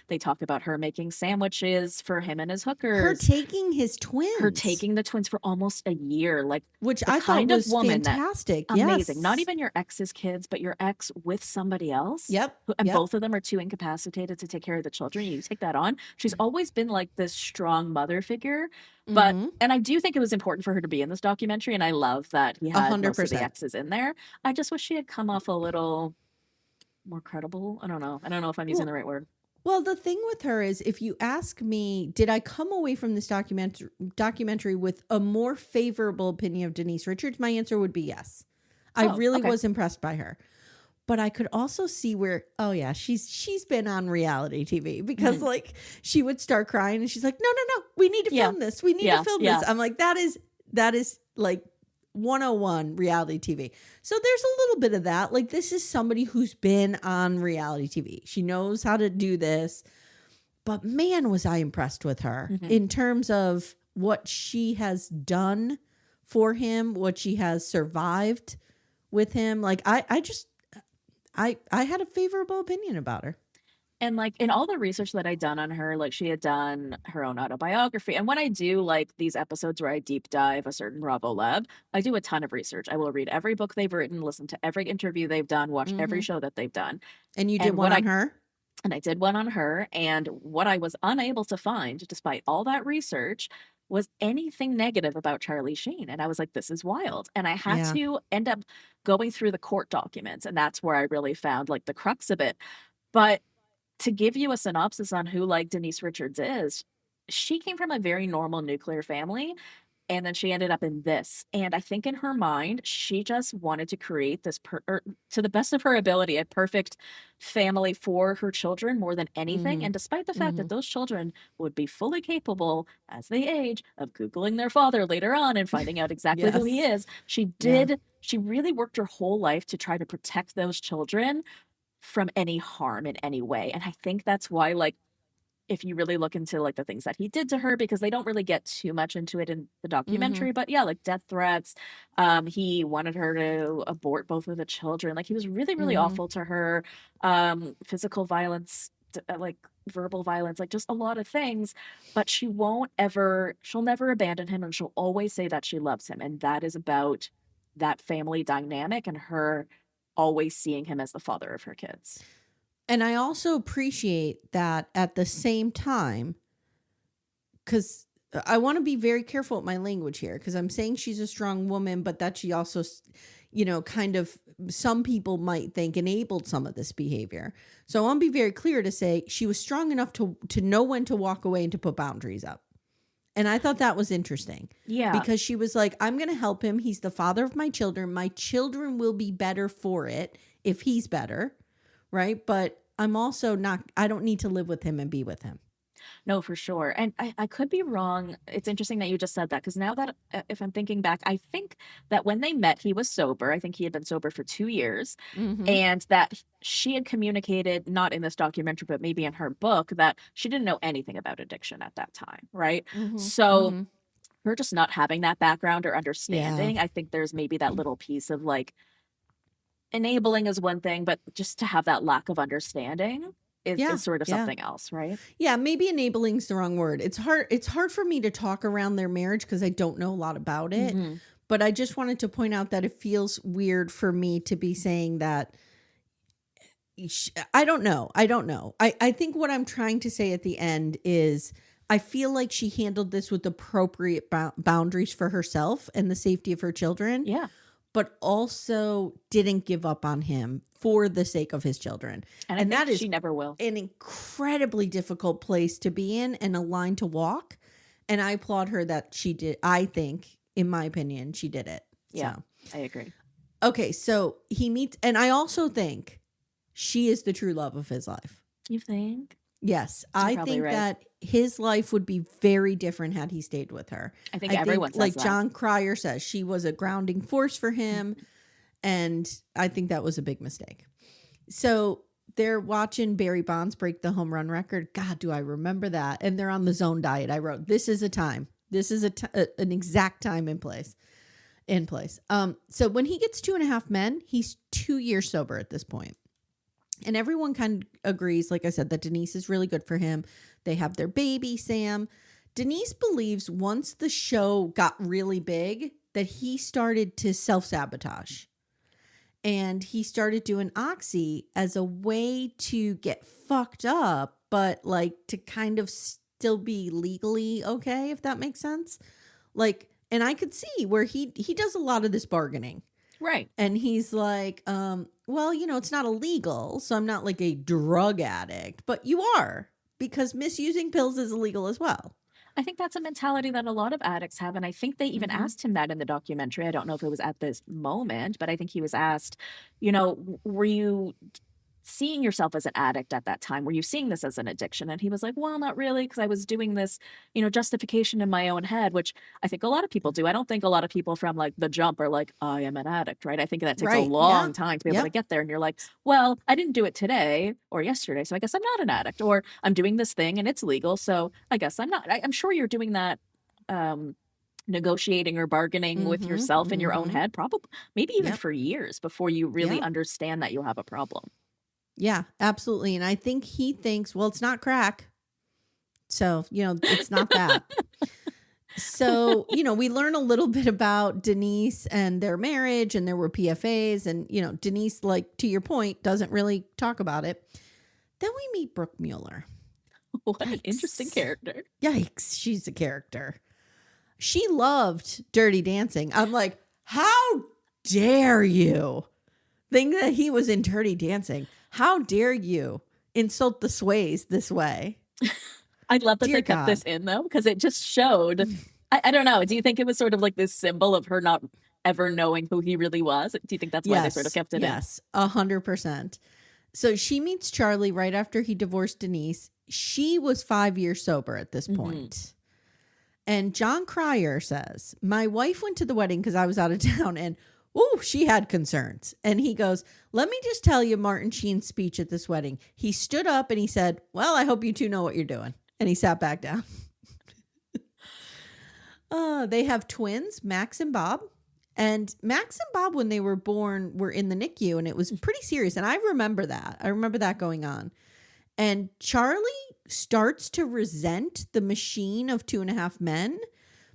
they talk about her making sandwiches for him and his hookers. Her taking his twins. Her taking the twins for almost a year. Like, which I thought was fantastic. Amazing. Not even your ex's kids, but your ex with somebody else. Yep. And both of them are too incapacitated to take care of the children. You take that on. She's always been like this strong mother figure. But and I do think it was important for her to be in this documentary, and I love that he had 100%. Most of the exes in there. I just wish she had come off a little more credible. I don't know if I'm using the right word. Well, the thing with her is, if you ask me, did I come away from this documentary with a more favorable opinion of Denise Richards? My answer would be yes. I really was impressed by her. But I could also see where, she's been on reality TV because like she would start crying and she's like, no, we need to film this. We need to film this. I'm like, that is like 101 reality TV. So there's a little bit of that. Like, this is somebody who's been on reality TV. She knows how to do this. But man, was I impressed with her in terms of what she has done for him, what she has survived with him. Like, I had a favorable opinion about her. And like in all the research that I'd done on her, like she had done her own autobiography. And when I do like these episodes where I deep dive a certain Bravo lab, I do a ton of research. I will read every book they've written, listen to every interview they've done, watch every show that they've done. And you did one on her? And I did one on her. And what I was unable to find, despite all that research, was anything negative about Charlie Sheen. And I was like, this is wild. And I had to end up going through the court documents. And that's where I really found like the crux of it. But to give you a synopsis on who like Denise Richards is, she came from a very normal nuclear family. And then she ended up in this. And I think in her mind, she just wanted to create this, to the best of her ability, a perfect family for her children more than anything. And despite the fact that those children would be fully capable as they age of Googling their father later on and finding out exactly who he is, she really worked her whole life to try to protect those children from any harm in any way. And I think that's why, like, if you really look into like the things that he did to her, because they don't really get too much into it in the documentary, but yeah, like death threats. He wanted her to abort both of the children. Like, he was really, really awful to her. Physical violence, like verbal violence, like just a lot of things. But she'll never abandon him, and she'll always say that she loves him. And that is about that family dynamic and her always seeing him as the father of her kids. And I also appreciate that at the same time, because I want to be very careful with my language here, because I'm saying she's a strong woman, but that she also, kind of, some people might think enabled some of this behavior. So I want to be very clear to say she was strong enough to know when to walk away and to put boundaries up. And I thought that was interesting. Yeah. Because she was like, I'm going to help him. He's the father of my children. My children will be better for it if he's better. Right. But I'm also I don't need to live with him and be with him. No, for sure. And I could be wrong. It's interesting that you just said that, because now that if I'm thinking back, I think that when they met, he was sober. I think he had been sober for 2 years, and that she had communicated, not in this documentary, but maybe in her book, that she didn't know anything about addiction at that time. Right. So her just not having that background or understanding, I think there's maybe that little piece of like, enabling is one thing, but just to have that lack of understanding is sort of something else, right? Yeah, maybe enabling is the wrong word. It's hard for me to talk around their marriage because I don't know a lot about it. But I just wanted to point out that it feels weird for me to be saying that. I don't know. I think what I'm trying to say at the end is I feel like she handled this with appropriate boundaries for herself and the safety of her children. Yeah. But also didn't give up on him for the sake of his children. And that is, she never will. An incredibly difficult place to be in and a line to walk. And I applaud her that she did. I think, in my opinion, she did it. Yeah, so. I agree. Okay, so he meets, and I also think she is the true love of his life. You think? Yes, You're I probably think right. that his life would be very different had he stayed with her. I think everyone says like that. John Cryer says, she was a grounding force for him, Mhm. and I think that was a big mistake. So they're watching Barry Bonds break the home run record. God, do I remember that? And they're on the zone diet. I wrote, this is a time. This is an exact time in place. So when he gets 2.5 Men, he's 2 years sober at this point. And everyone kind of agrees, like I said, that Denise is really good for him. They have their baby, Sam. Denise believes once the show got really big that he started to self-sabotage. And he started doing Oxy as a way to get fucked up, but like to kind of still be legally okay, if that makes sense. Like, and I could see where he does a lot of this bargaining. Right. And he's like, well, it's not illegal, so I'm not like a drug addict, but you are, because misusing pills is illegal as well. I think that's a mentality that a lot of addicts have. And I think they even asked him that in the documentary. I don't know if it was at this moment, but I think he was asked, were you seeing yourself as an addict at that time? Were you seeing this as an addiction? And he was like, well, not really, because I was doing this, justification in my own head, which I think a lot of people do. I don't think a lot of people from like the jump are like, I am an addict, right? I think that takes a long time to be able to get there. And you're like, well, I didn't do it today or yesterday, so I guess I'm not an addict. Or I'm doing this thing and it's legal, so I guess I'm not. I'm sure you're doing that negotiating or bargaining with yourself in your own head, probably maybe even for years before you really understand that you have a problem. Yeah, absolutely. And I think he thinks, well, it's not crack. So, it's not that. So, we learn a little bit about Denise and their marriage, and there were PFAs, and, Denise, like, to your point, doesn't really talk about it. Then we meet Brooke Mueller. What an interesting character. Yikes. She's a character. She loved Dirty Dancing. I'm like, how dare you think that he was in Dirty Dancing? How dare you insult the Sways this way? I love that they kept this in, though, because it just showed. I don't know. Do you think it was sort of like this symbol of her not ever knowing who he really was? Do you think that's why they sort of kept it in? Yes, 100%. So she meets Charlie right after he divorced Denise. She was 5 years sober at this point. And John Cryer says, my wife went to the wedding because I was out of town, and she had concerns. And he goes, let me just tell you Martin Sheen's speech at this wedding. He stood up and he said, well, I hope you two know what you're doing. And he sat back down. They have twins, Max and Bob. And Max and Bob, when they were born, were in the NICU, and it was pretty serious. And I remember that. I remember that going on. And Charlie starts to resent the machine of 2.5 Men,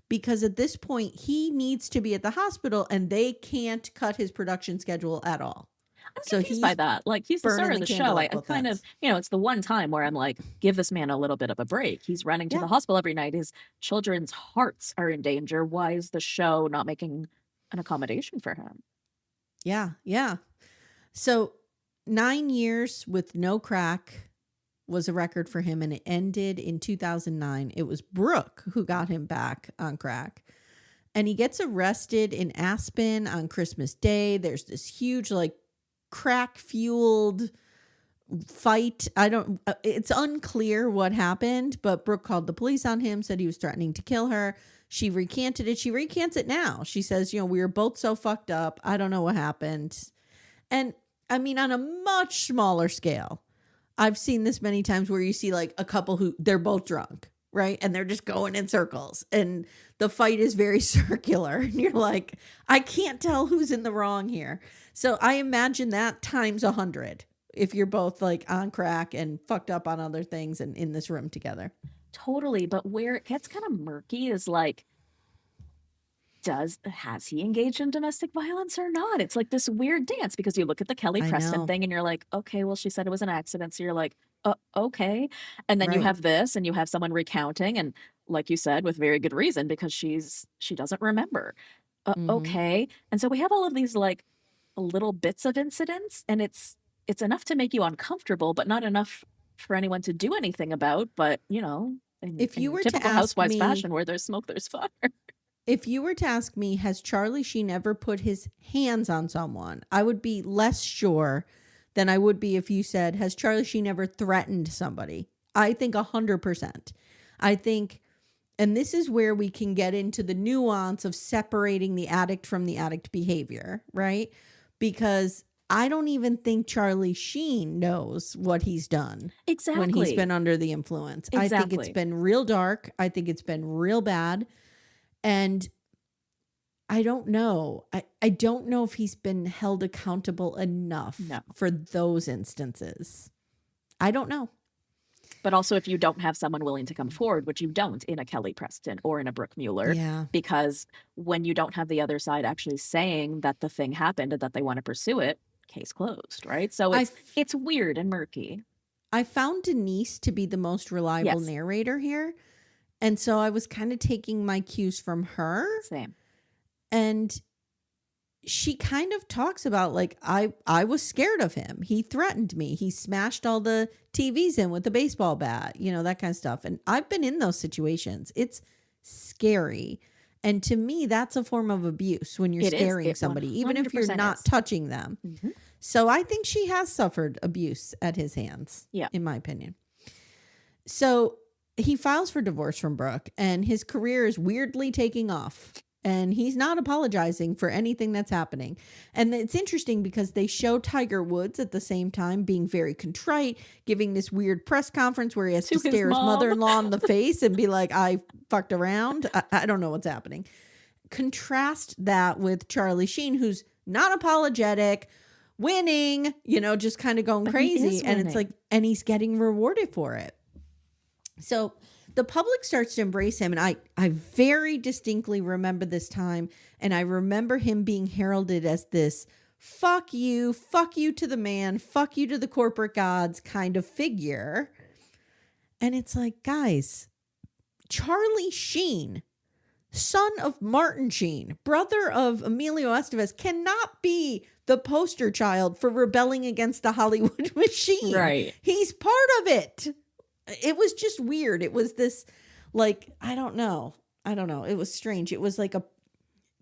because at this point he needs to be at the hospital and they can't cut his production schedule at all. I'm confused by that. Like, he's the star of the show. I kind of, it's the one time where I'm like, give this man a little bit of a break. He's running to the hospital every night. His children's hearts are in danger. Why is the show not making an accommodation for him? Yeah. So 9 years with no crack was a record for him, and it ended in 2009. It was Brooke who got him back on crack. And he gets arrested in Aspen on Christmas Day. There's this huge, like, crack-fueled fight. It's unclear what happened, but Brooke called the police on him, said he was threatening to kill her. She recanted it. She recants it now. She says, we were both so fucked up. I don't know what happened. And I mean, on a much smaller scale, I've seen this many times where you see like a couple who they're both drunk, right? And they're just going in circles and the fight is very circular. And you're like, I can't tell who's in the wrong here. So I imagine that times 100 if you're both like on crack and fucked up on other things and in this room together. Totally. But where it gets kind of murky is like, has he engaged in domestic violence or not? It's like this weird dance, because you look at the Kelly Preston thing and you're like, okay, well, she said it was an accident. So you're like, okay. And then you have this and you have someone recounting, and like you said, with very good reason, because she doesn't remember. Okay. And so we have all of these like little bits of incidents, and it's enough to make you uncomfortable, but not enough for anyone to do anything about. But, if you were typical to ask housewives me, fashion, where there's smoke, there's fire. If you were to ask me, has Charlie Sheen ever put his hands on someone? I would be less sure than I would be if you said, has Charlie Sheen ever threatened somebody? I think 100%. I think, and this is where we can get into the nuance of separating the addict from the addict behavior, right? Because I don't even think Charlie Sheen knows what he's done when he's been under the influence. I think it's been real dark. I think it's been real bad. And I don't know. I don't know if he's been held accountable enough for those instances. I don't know. But also if you don't have someone willing to come forward, which you don't in a Kelly Preston or in a Brooke Mueller, because when you don't have the other side actually saying that the thing happened and that they want to pursue it, case closed, right? So it's weird and murky. I found Denise to be the most reliable narrator here. And so I was kind of taking my cues from her. Same. And she kind of talks about, like, I was scared of him. He threatened me. He smashed all the TVs in with a baseball bat, you know, that kind of stuff. And I've been in those situations. It's scary. And to me, that's a form of abuse when you're scaring somebody, even if you're not touching them. Mm-hmm. So I think she has suffered abuse at his hands, in my opinion. So he files for divorce from Brooke, and his career is weirdly taking off. And he's not apologizing for anything that's happening. And it's interesting because they show Tiger Woods at the same time being very contrite, giving this weird press conference where he has to stare his mother-in-law in the face and be like, I fucked around. I don't know what's happening. Contrast that with Charlie Sheen, who's not apologetic, winning, you know, just kind of going crazy. And it's like, and he's getting rewarded for it. So the public starts to embrace him. And I very distinctly remember this time. And I remember him being heralded as this fuck you to the man, fuck you to the corporate gods kind of figure. And it's like, guys, Charlie Sheen, son of Martin Sheen, brother of Emilio Estevez, cannot be the poster child for rebelling against the Hollywood machine. Right. He's part of it. It was just weird. It was this, like, I don't know. It was strange. It was like a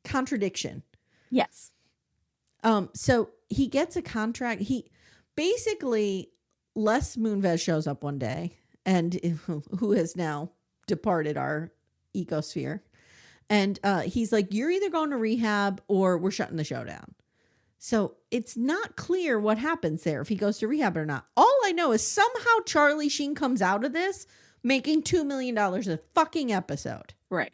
contradiction. Yes. So he gets a contract. He basically, Les Moonves shows up one day, and who has now departed our ecosphere. And he's like, you're either going to rehab or we're shutting the show down. So it's not clear what happens there, if he goes to rehab or not. All I know is somehow Charlie Sheen comes out of this making $2 million a fucking episode. Right.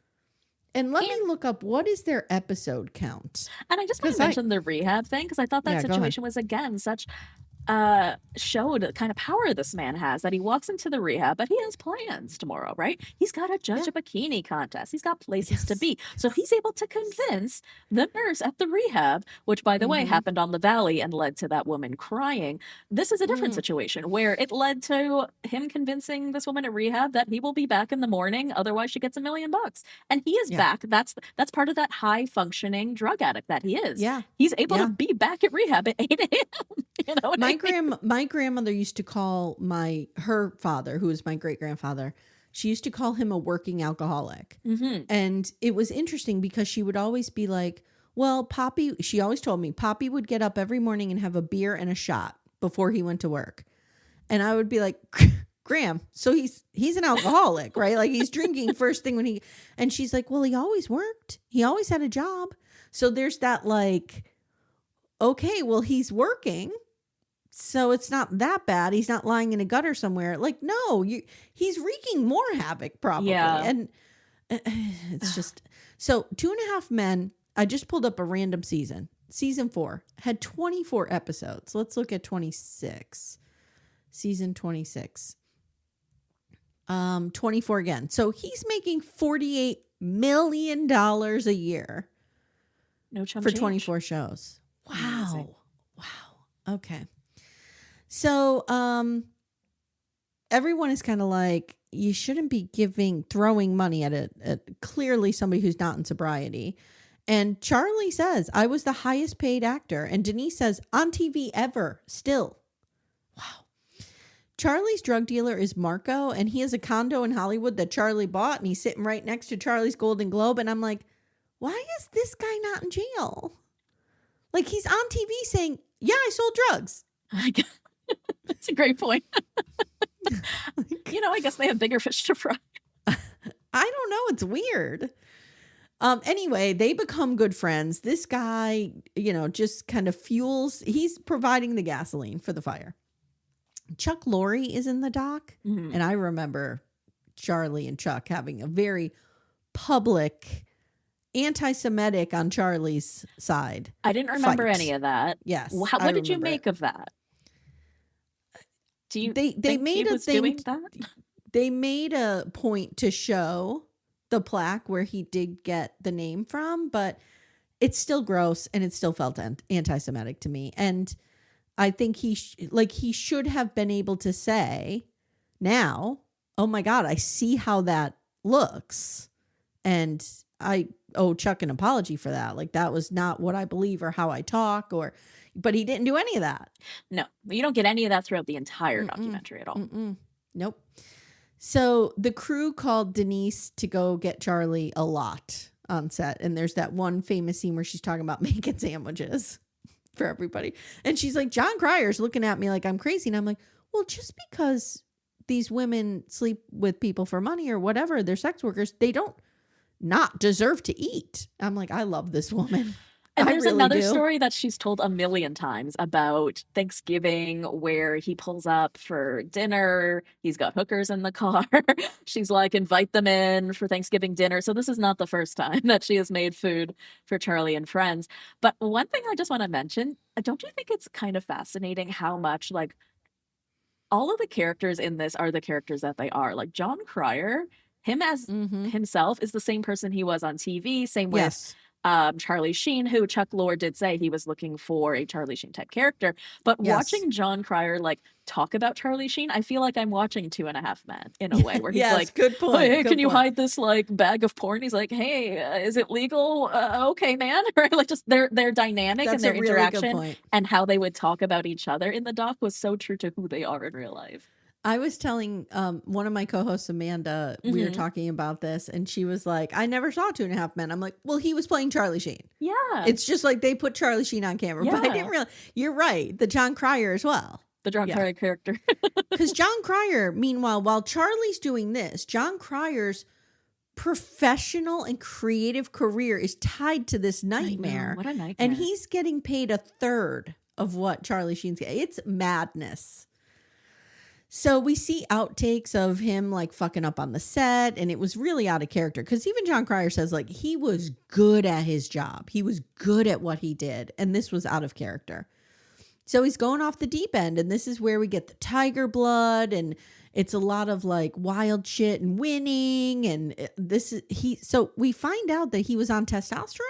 And let me look up, what is their episode count? And I just want to mention the rehab thing, because I thought that situation was, again, such showed the kind of power this man has, that he walks into the rehab, but he has plans tomorrow, right? He's got to judge a bikini contest. He's got places to be. So he's able to convince the nurse at the rehab, which, by the way, happened on the Valley and led to that woman crying. This is a different situation where it led to him convincing this woman at rehab that he will be back in the morning. Otherwise, she gets $1 million. And he is back. That's part of that high functioning drug addict that he is. Yeah. He's able to be back at rehab at 8 a.m. You know what my grandmother used to call her father, who was my great grandfather, she used to call him a working alcoholic. Mm-hmm. And it was interesting because she would always be like, well, Poppy, she always told me Poppy would get up every morning and have a beer and a shot before he went to work. And I would be like, Graham, so he's an alcoholic, right? Like, he's drinking first thing and she's like, well, he always worked. He always had a job. So there's that, like, okay, well, he's working, so it's not that bad. He's not lying in a gutter somewhere. Like, no, he's wreaking more havoc probably. Yeah. And it's just, so 2.5 Men, I just pulled up a random season. Season 4 had 24 episodes. Let's look at 26. Season 26. 24 again. So he's making $48 million a year. No chump for change. 24 shows. Wow. Amazing. Wow. Okay. So, everyone is kind of like, you shouldn't be throwing money at clearly somebody who's not in sobriety. And Charlie says, I was the highest paid actor. And Denise says, on TV ever, still. Wow. Charlie's drug dealer is Marco, and he has a condo in Hollywood that Charlie bought, and he's sitting right next to Charlie's Golden Globe. And I'm like, why is this guy not in jail? Like, he's on TV saying, yeah, I sold drugs. That's a great point. I guess they have bigger fish to fry. I don't know. It's weird. Anyway, they become good friends. This guy, just kind of fuels. He's providing the gasoline for the fire. Chuck Lorre is in the doc. Mm-hmm. And I remember Charlie and Chuck having a very public anti-Semitic on Charlie's side. I didn't remember fight. any of that. Yes. What did you make of that? Do you think he was doing that? They made a point to show the plaque where he did get the name from, but it's still gross and it still felt anti-Semitic to me. And I think he should have been able to say now, oh my God, I see how that looks. And I owe Chuck an apology for that. Like, that was not what I believe or how I talk, but he didn't do any of that. No, you don't get any of that throughout the entire documentary at all. Nope. So the crew called Denise to go get Charlie a lot on set. And there's that one famous scene where she's talking about making sandwiches for everybody. And she's like, John Cryer's looking at me like I'm crazy. And I'm like, well, just because these women sleep with people for money or whatever, they're sex workers, they don't not deserve to eat. I'm like, I love this woman. And there's another story that she's told a million times about Thanksgiving where he pulls up for dinner. He's got hookers in the car. She's like, invite them in for Thanksgiving dinner. So this is not the first time that she has made food for Charlie and friends. But one thing I just want to mention, don't you think it's kind of fascinating how much like all of the characters in this are the characters that they are? Like John Cryer, him as himself is the same person he was on TV. Same with Charlie Sheen, who Chuck Lorre did say he was looking for a Charlie Sheen type character. But watching John Cryer like talk about Charlie Sheen, I feel like I'm watching 2.5 Men in a way where he's like, good point. Hey, can you hide this like bag of porn? He's like, hey, is it legal? Okay, man. Right? Like just their dynamic and their interaction and how they would talk about each other in the doc was so true to who they are in real life. I was telling one of my co-hosts, Amanda, we were talking about this, and she was like, I never saw 2.5 Men. I'm like, well, he was playing Charlie Sheen. Yeah. It's just like they put Charlie Sheen on camera. But I didn't realize, you're right, the John Cryer as well. The John Cryer character. Because John Cryer, meanwhile, while Charlie's doing this, John Cryer's professional and creative career is tied to this nightmare. What a nightmare. And he's getting paid 1/3 of what Charlie Sheen's getting. It's madness. So we see outtakes of him like fucking up on the set, and it was really out of character because even John Cryer says like he was good at his job. He was good at what he did, and this was out of character. So he's going off the deep end, and this is where we get the tiger blood, and it's a lot of like wild shit and winning, and so we find out that he was on testosterone.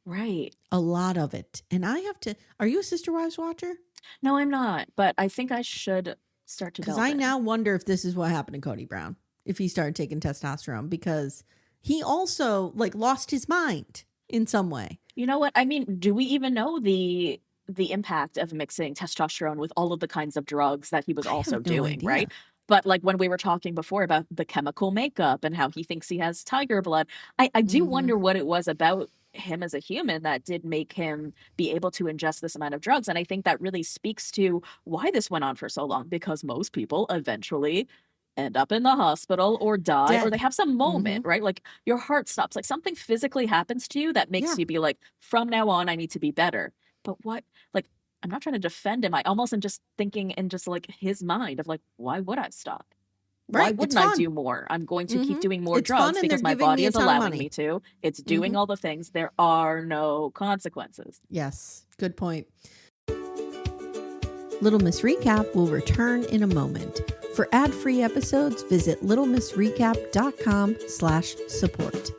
Right. A lot of it. And are you a Sister Wives watcher? No, I'm not, but I think I should start to, because I now wonder if this is what happened to Cody Brown, if he started taking testosterone, because he also like lost his mind in some way. You know what? I mean, do we even know the impact of mixing testosterone with all of the kinds of drugs that he was also doing, right? But like when we were talking before about the chemical makeup and how he thinks he has tiger blood, I do wonder what it was about him as a human that did make him be able to ingest this amount of drugs. And I think that really speaks to why this went on for so long, because most people eventually end up in the hospital or die or they have some moment, right? Like your heart stops, like something physically happens to you that makes you be like, from now on, I need to be better. But what, like, I'm not trying to defend him. I almost am just thinking in just like his mind of like, why would I stop? Why wouldn't I do more? I'm going to keep doing more drugs because my body is allowing me to. It's doing all the things. There are no consequences. Yes, good point. Little Miss Recap will return in a moment. For ad-free episodes, visit littlemissrecap.com/support.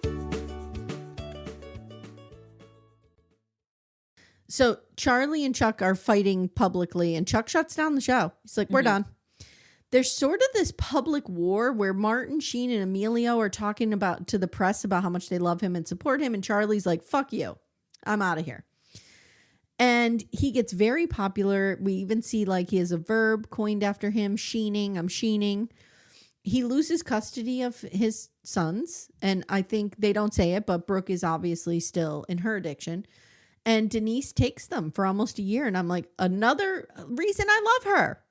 So Charlie and Chuck are fighting publicly, and Chuck shuts down the show. He's like, we're done. There's sort of this public war where Martin Sheen and Emilio are talking to the press about how much they love him and support him. And Charlie's like, fuck you. I'm out of here. And he gets very popular. We even see like he has a verb coined after him, sheening. I'm sheening. He loses custody of his sons. And I think they don't say it, but Brooke is obviously still in her addiction. And Denise takes them for almost a year. And I'm like, another reason I love her.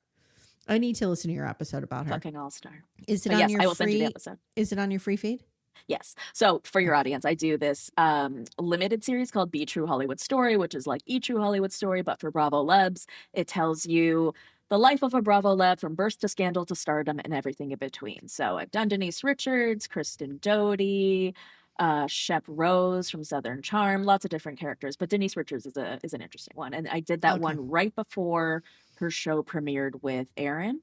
I need to listen to your episode about her. Fucking all-star. Is it But on yes, your I will send you the free? episode. Is it on your free feed? Yes. So for your audience, I do this limited series called Be True Hollywood Story, which is like E True Hollywood Story, but for Bravo Lebs. It tells you the life of a Bravo Leb from birth to scandal to stardom and everything in between. So I've done Denise Richards, Kristen Doty, Shep Rose from Southern Charm, lots of different characters. But Denise Richards is an interesting one. And I did that one right before her show premiered with Aaron,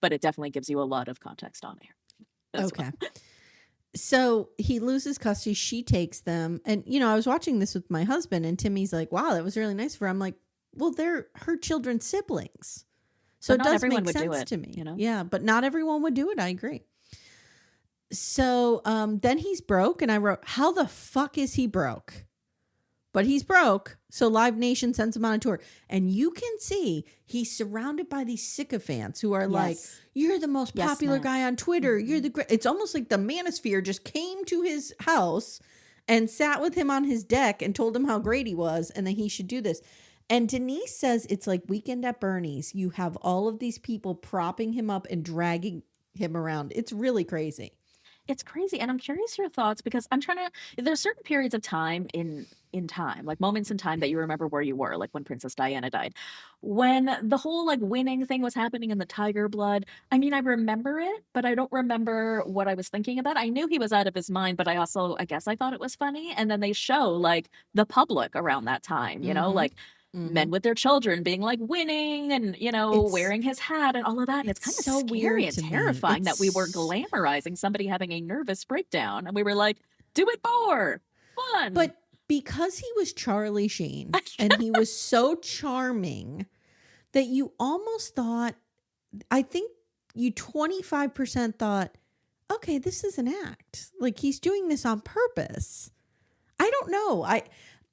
but it definitely gives you a lot of context on air. Okay. Well. So he loses custody. She takes them. And, you know, I was watching this with my husband and Timmy's like, wow, that was really nice of her. I'm like, well, they're her children's siblings. So it does make sense to me. You know? Yeah, but not everyone would do it. I agree. So then he's broke. And I wrote, how the fuck is he broke? But he's broke. So Live Nation sends him on a tour. And you can see he's surrounded by these sycophants who are like, you're the most popular guy on Twitter. You're the great. It's almost like the manosphere just came to his house and sat with him on his deck and told him how great he was and that he should do this. And Denise says it's like Weekend at Bernie's. You have all of these people propping him up and dragging him around. It's really crazy. It's crazy. And I'm curious your thoughts because I'm trying to, there's certain periods of time in time, like moments in time that you remember where you were, like when Princess Diana died. When the whole like winning thing was happening in the tiger blood, I mean, I remember it, but I don't remember what I was thinking about. I knew he was out of his mind, but I guess I thought it was funny. And then they show like the public around that time, you know, like men with their children being like winning and, you know, wearing his hat and all of that. And it's kind of so scary and terrifying that we were glamorizing somebody having a nervous breakdown. And we were like, do it more. Fun. But because he was Charlie Sheen and he was so charming that you almost thought, I think you 25% thought, okay, this is an act. Like he's doing this on purpose. I don't know.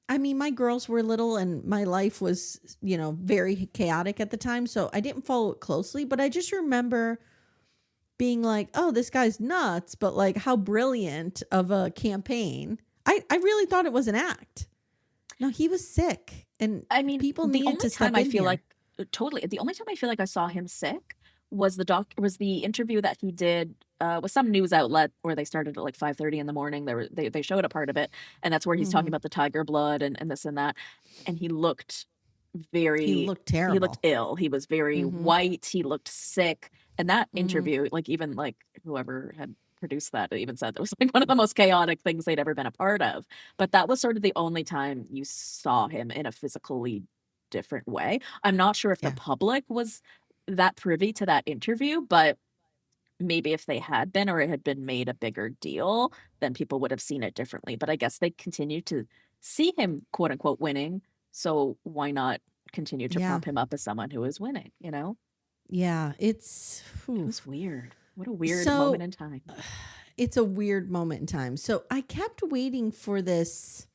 I mean, my girls were little and my life was, you know, very chaotic at the time. So I didn't follow it closely, but I just remember being like, oh, this guy's nuts, but like how brilliant of a campaign. I really thought it was an act. No, he was sick. And I mean, people needed to step in I feel here. like totally. The only time I feel like I saw him sick was the interview that he did with some news outlet where they started at like 5:30 in the morning. They showed a part of it, and that's where he's talking about the tiger blood and this and that. And he looked terrible. He looked ill. He was very white. He looked sick. And that interview, like even like whoever had produced that even said it was like one of the most chaotic things they'd ever been a part of. But that was sort of the only time you saw him in a physically different way. I'm not sure if the public was that privy to that interview, but maybe if they had been or it had been made a bigger deal, then people would have seen it differently. But I guess they continue to see him, quote unquote, winning. So why not continue to prop him up as someone who is winning, you know? Yeah, it was weird. What a weird moment in time. It's a weird moment in time. So I kept waiting for this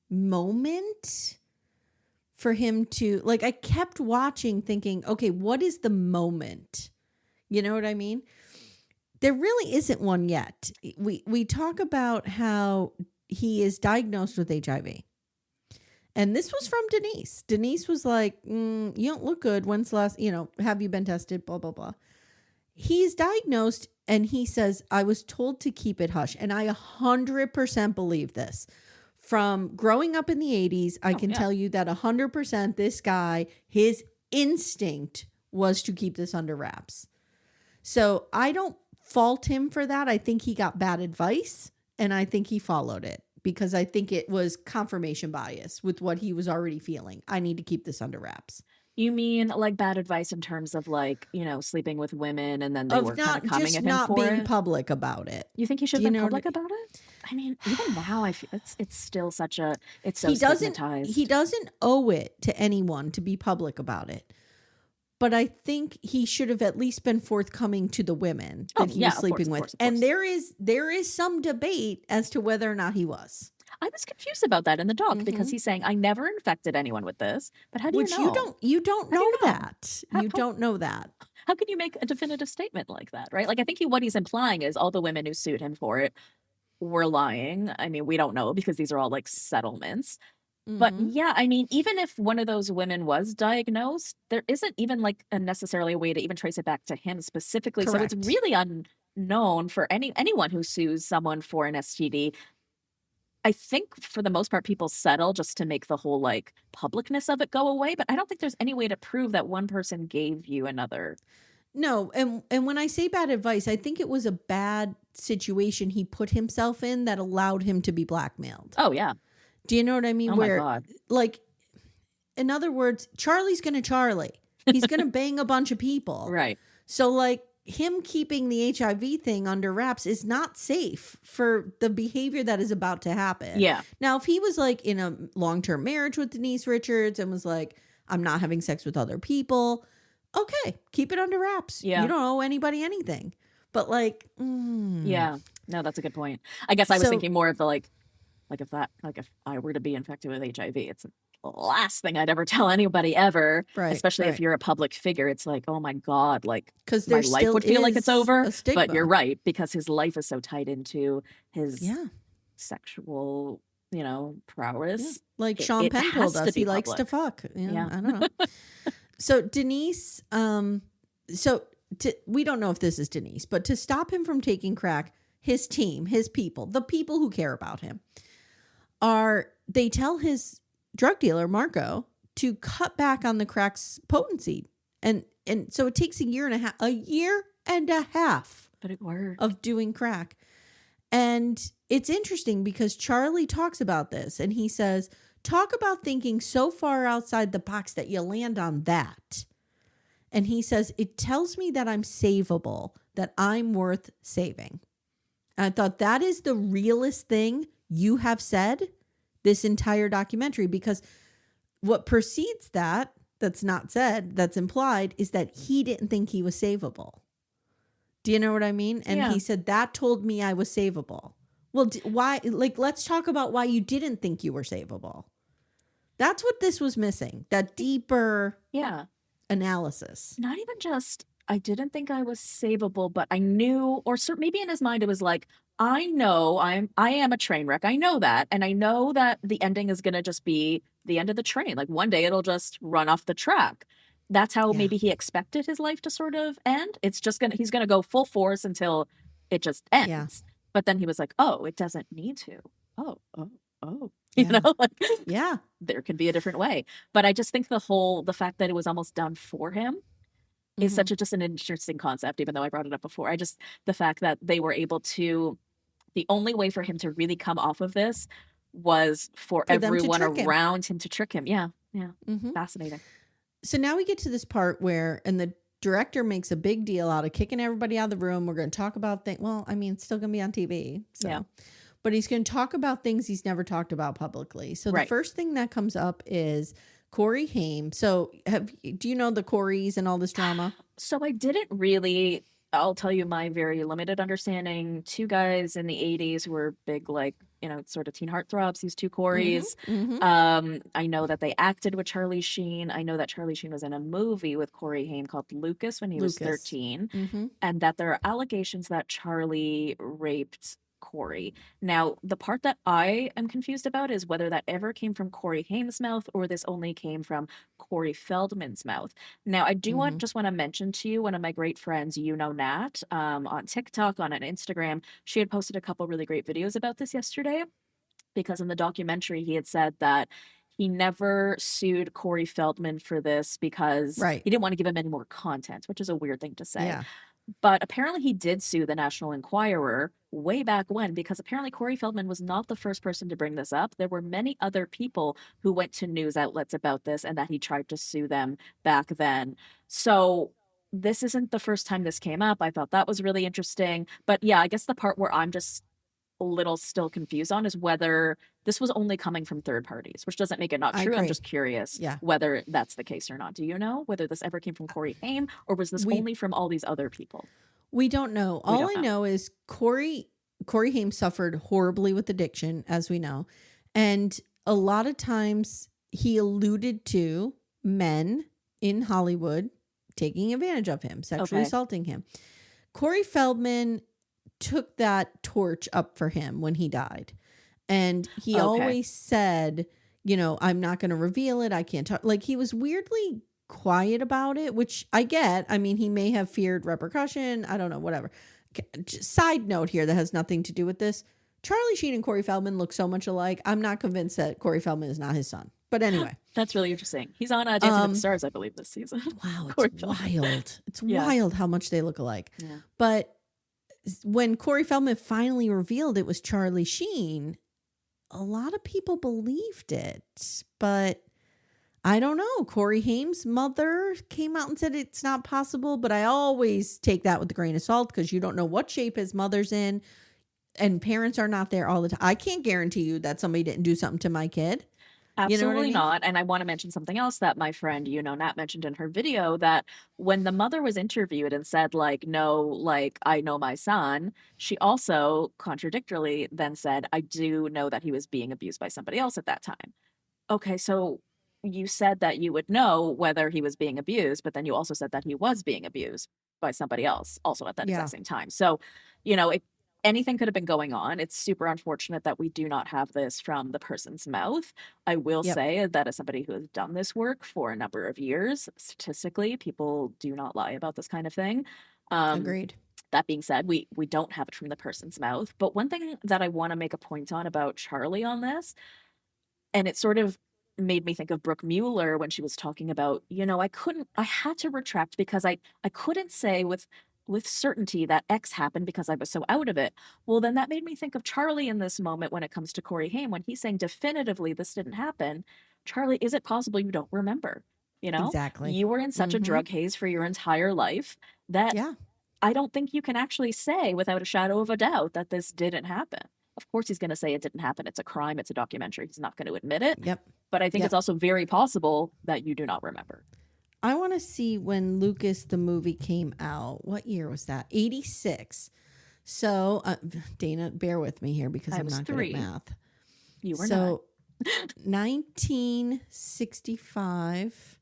moment for him to, like, I kept watching thinking, okay, what is the moment? You know what I mean? There really isn't one yet. We talk about how he is diagnosed with HIV. And this was from Denise. Denise was like, you don't look good. When's the last, have you been tested? Blah, blah, blah. He's diagnosed and he says, I was told to keep it hush. And I 100% believe this. From growing up in the 80s, I can tell you that 100% this guy, his instinct was to keep this under wraps. So I don't fault him for that. I think he got bad advice and I think he followed it because I think it was confirmation bias with what he was already feeling. I need to keep this under wraps. You mean like bad advice in terms of like, sleeping with women and then they were kind of coming at him not for being it? Public about it. You think he should have been public about it? I mean, even now I feel it's still it's so stigmatized. He doesn't owe it to anyone to be public about it. But I think he should have at least been forthcoming to the women that he was sleeping with. Of course. And there is some debate as to whether or not he was. I was confused about that in the doc because he's saying, I never infected anyone with this. But how do you know? You don't know that. You don't know that. How can you make a definitive statement like that, right? Like, I think what he's implying is all the women who sued him for it were lying. I mean, we don't know because these are all like settlements. But yeah, I mean, even if one of those women was diagnosed, there isn't even like necessarily a way to even trace it back to him specifically. Correct. So it's really unknown for anyone who sues someone for an STD. I think for the most part, people settle just to make the whole like publicness of it go away. But I don't think there's any way to prove that one person gave you another. No, and when I say bad advice, I think it was a bad situation he put himself in that allowed him to be blackmailed. Oh, yeah. Do you know what I mean? Oh, Where, my God. like, in other words, Charlie's going to Charlie. He's going to bang a bunch of people. Right. So, like, him keeping the HIV thing under wraps is not safe for the behavior that is about to happen. Yeah. Now, if he was, like, in a long-term marriage with Denise Richards and was like, I'm not having sex with other people, okay, keep it under wraps. Yeah. You don't owe anybody anything. But, like, Yeah. No, that's a good point. I guess I was thinking more of the, like if I were to be infected with HIV, it's the last thing I'd ever tell anybody ever, right, especially if you're a public figure. It's like, oh my God, like, because my life would feel like it's over. But you're right, because his life is so tied into his sexual, prowess. Yeah. Like Sean Penn told us, he likes to fuck. Yeah. I don't know. So Denise, we don't know if this is Denise, but to stop him from taking crack, his team, his people, the people who care about him, they tell his drug dealer, Marco, to cut back on the crack's potency. And so it takes a year and a half But it worked. of doing crack. And it's interesting because Charlie talks about this and he says, talk about thinking so far outside the box that you land on that. And he says, it tells me that I'm savable, that I'm worth saving. And I thought that is the realest thing you have said this entire documentary, because what precedes that's not said, that's implied, is that he didn't think he was savable. Do you know what I mean? And he said, that told me I was savable. Well, why? Like, let's talk about why you didn't think you were savable. That's what this was missing. That deeper analysis. Not even just, I didn't think I was savable, but I knew, or maybe in his mind it was like, I know I am a train wreck. I know that. And I know that the ending is going to just be the end of the train. Like one day it'll just run off the track. That's how maybe he expected his life to sort of end. It's just he's going to go full force until it just ends. Yeah. But then he was like, oh, it doesn't need to. Oh. You know, like, there can be a different way. But I just think the fact that it was almost done for him is such just an interesting concept, even though I brought it up before. The fact that they were able to, the only way for him to really come off of this was for everyone around him to trick him. Yeah. Fascinating. So now we get to this part where, and the director makes a big deal out of kicking everybody out of the room. We're going to talk about things. Well, I mean, it's still going to be on TV. So. Yeah. But he's going to talk about things he's never talked about publicly. So the first thing that comes up is Corey Haim. So do you know the Coreys and all this drama? So I didn't really. I'll tell you my very limited understanding. Two guys in the 80s were big, like, sort of teen heartthrobs, these two Coreys. I know that they acted with Charlie Sheen. I know that Charlie Sheen was in a movie with Corey Haim called Lucas when he was 13. And that there are allegations that Charlie raped Corey. Now, the part that I am confused about is whether that ever came from Corey Haim's mouth or this only came from Corey Feldman's mouth. Now, I do just want to mention to you, one of my great friends, Nat, on TikTok, on an Instagram, she had posted a couple really great videos about this yesterday, because in the documentary, he had said that he never sued Corey Feldman for this because he didn't want to give him any more content, which is a weird thing to say. Yeah. But apparently he did sue the National Enquirer way back when, because apparently Corey Feldman was not the first person to bring this up. There were many other people who went to news outlets about this and that he tried to sue them back then. So this isn't the first time this came up. I thought that was really interesting. But yeah, I guess the part where I'm just a little still confused on is whether this was only coming from third parties, which doesn't make it not true. I'm just curious whether that's the case or not. Do you know whether this ever came from Corey Haim, or was this only from all these other people? We don't know. All I know is Corey Haim suffered horribly with addiction, as we know. And a lot of times he alluded to men in Hollywood taking advantage of him, sexually assaulting him. Corey Feldman took that torch up for him when he died. And he always said, I'm not going to reveal it. I can't talk. Like, he was weirdly quiet about it, which I get. I mean, he may have feared repercussion. I don't know, whatever. Side note here that has nothing to do with this. Charlie Sheen and Corey Feldman look so much alike. I'm not convinced that Corey Feldman is not his son. But anyway. That's really interesting. He's on Dancing with the Stars, I believe, this season. Wow, it's wild. It's wild how much they look alike. Yeah. But when Corey Feldman finally revealed it was Charlie Sheen, a lot of people believed it. But I don't know. Corey Haim's mother came out and said it's not possible. But I always take that with a grain of salt because you don't know what shape his mother's in. And parents are not there all the time. I can't guarantee you that somebody didn't do something to my kid. Absolutely not. And I want to mention something else that my friend, Nat mentioned in her video, that when the mother was interviewed and said, like, no, like, I know my son, she also contradictorily then said, I do know that he was being abused by somebody else at that time. Okay, so you said that you would know whether he was being abused, but then you also said that he was being abused by somebody else also at that exact same time. So, anything could have been going on. It's super unfortunate that we do not have this from the person's mouth. I will say that as somebody who has done this work for a number of years, statistically, people do not lie about this kind of thing. Agreed. That being said, we don't have it from the person's mouth. But one thing that I want to make a point on about Charlie on this, and it sort of made me think of Brooke Mueller when she was talking about, I had to retract because I couldn't say with certainty that X happened because I was so out of it. Well, then that made me think of Charlie in this moment when it comes to Corey Haim, when he's saying definitively this didn't happen. Charlie, is it possible you don't remember? Exactly. You were in such a drug haze for your entire life that I don't think you can actually say without a shadow of a doubt that this didn't happen. Of course, he's going to say it didn't happen. It's a crime. It's a documentary. He's not going to admit it. Yep. But I think it's also very possible that you do not remember. I want to see when Lucas, the movie, came out. What year was that? 86. So, Dana, bear with me here because I'm not good at math. You were not. 1965,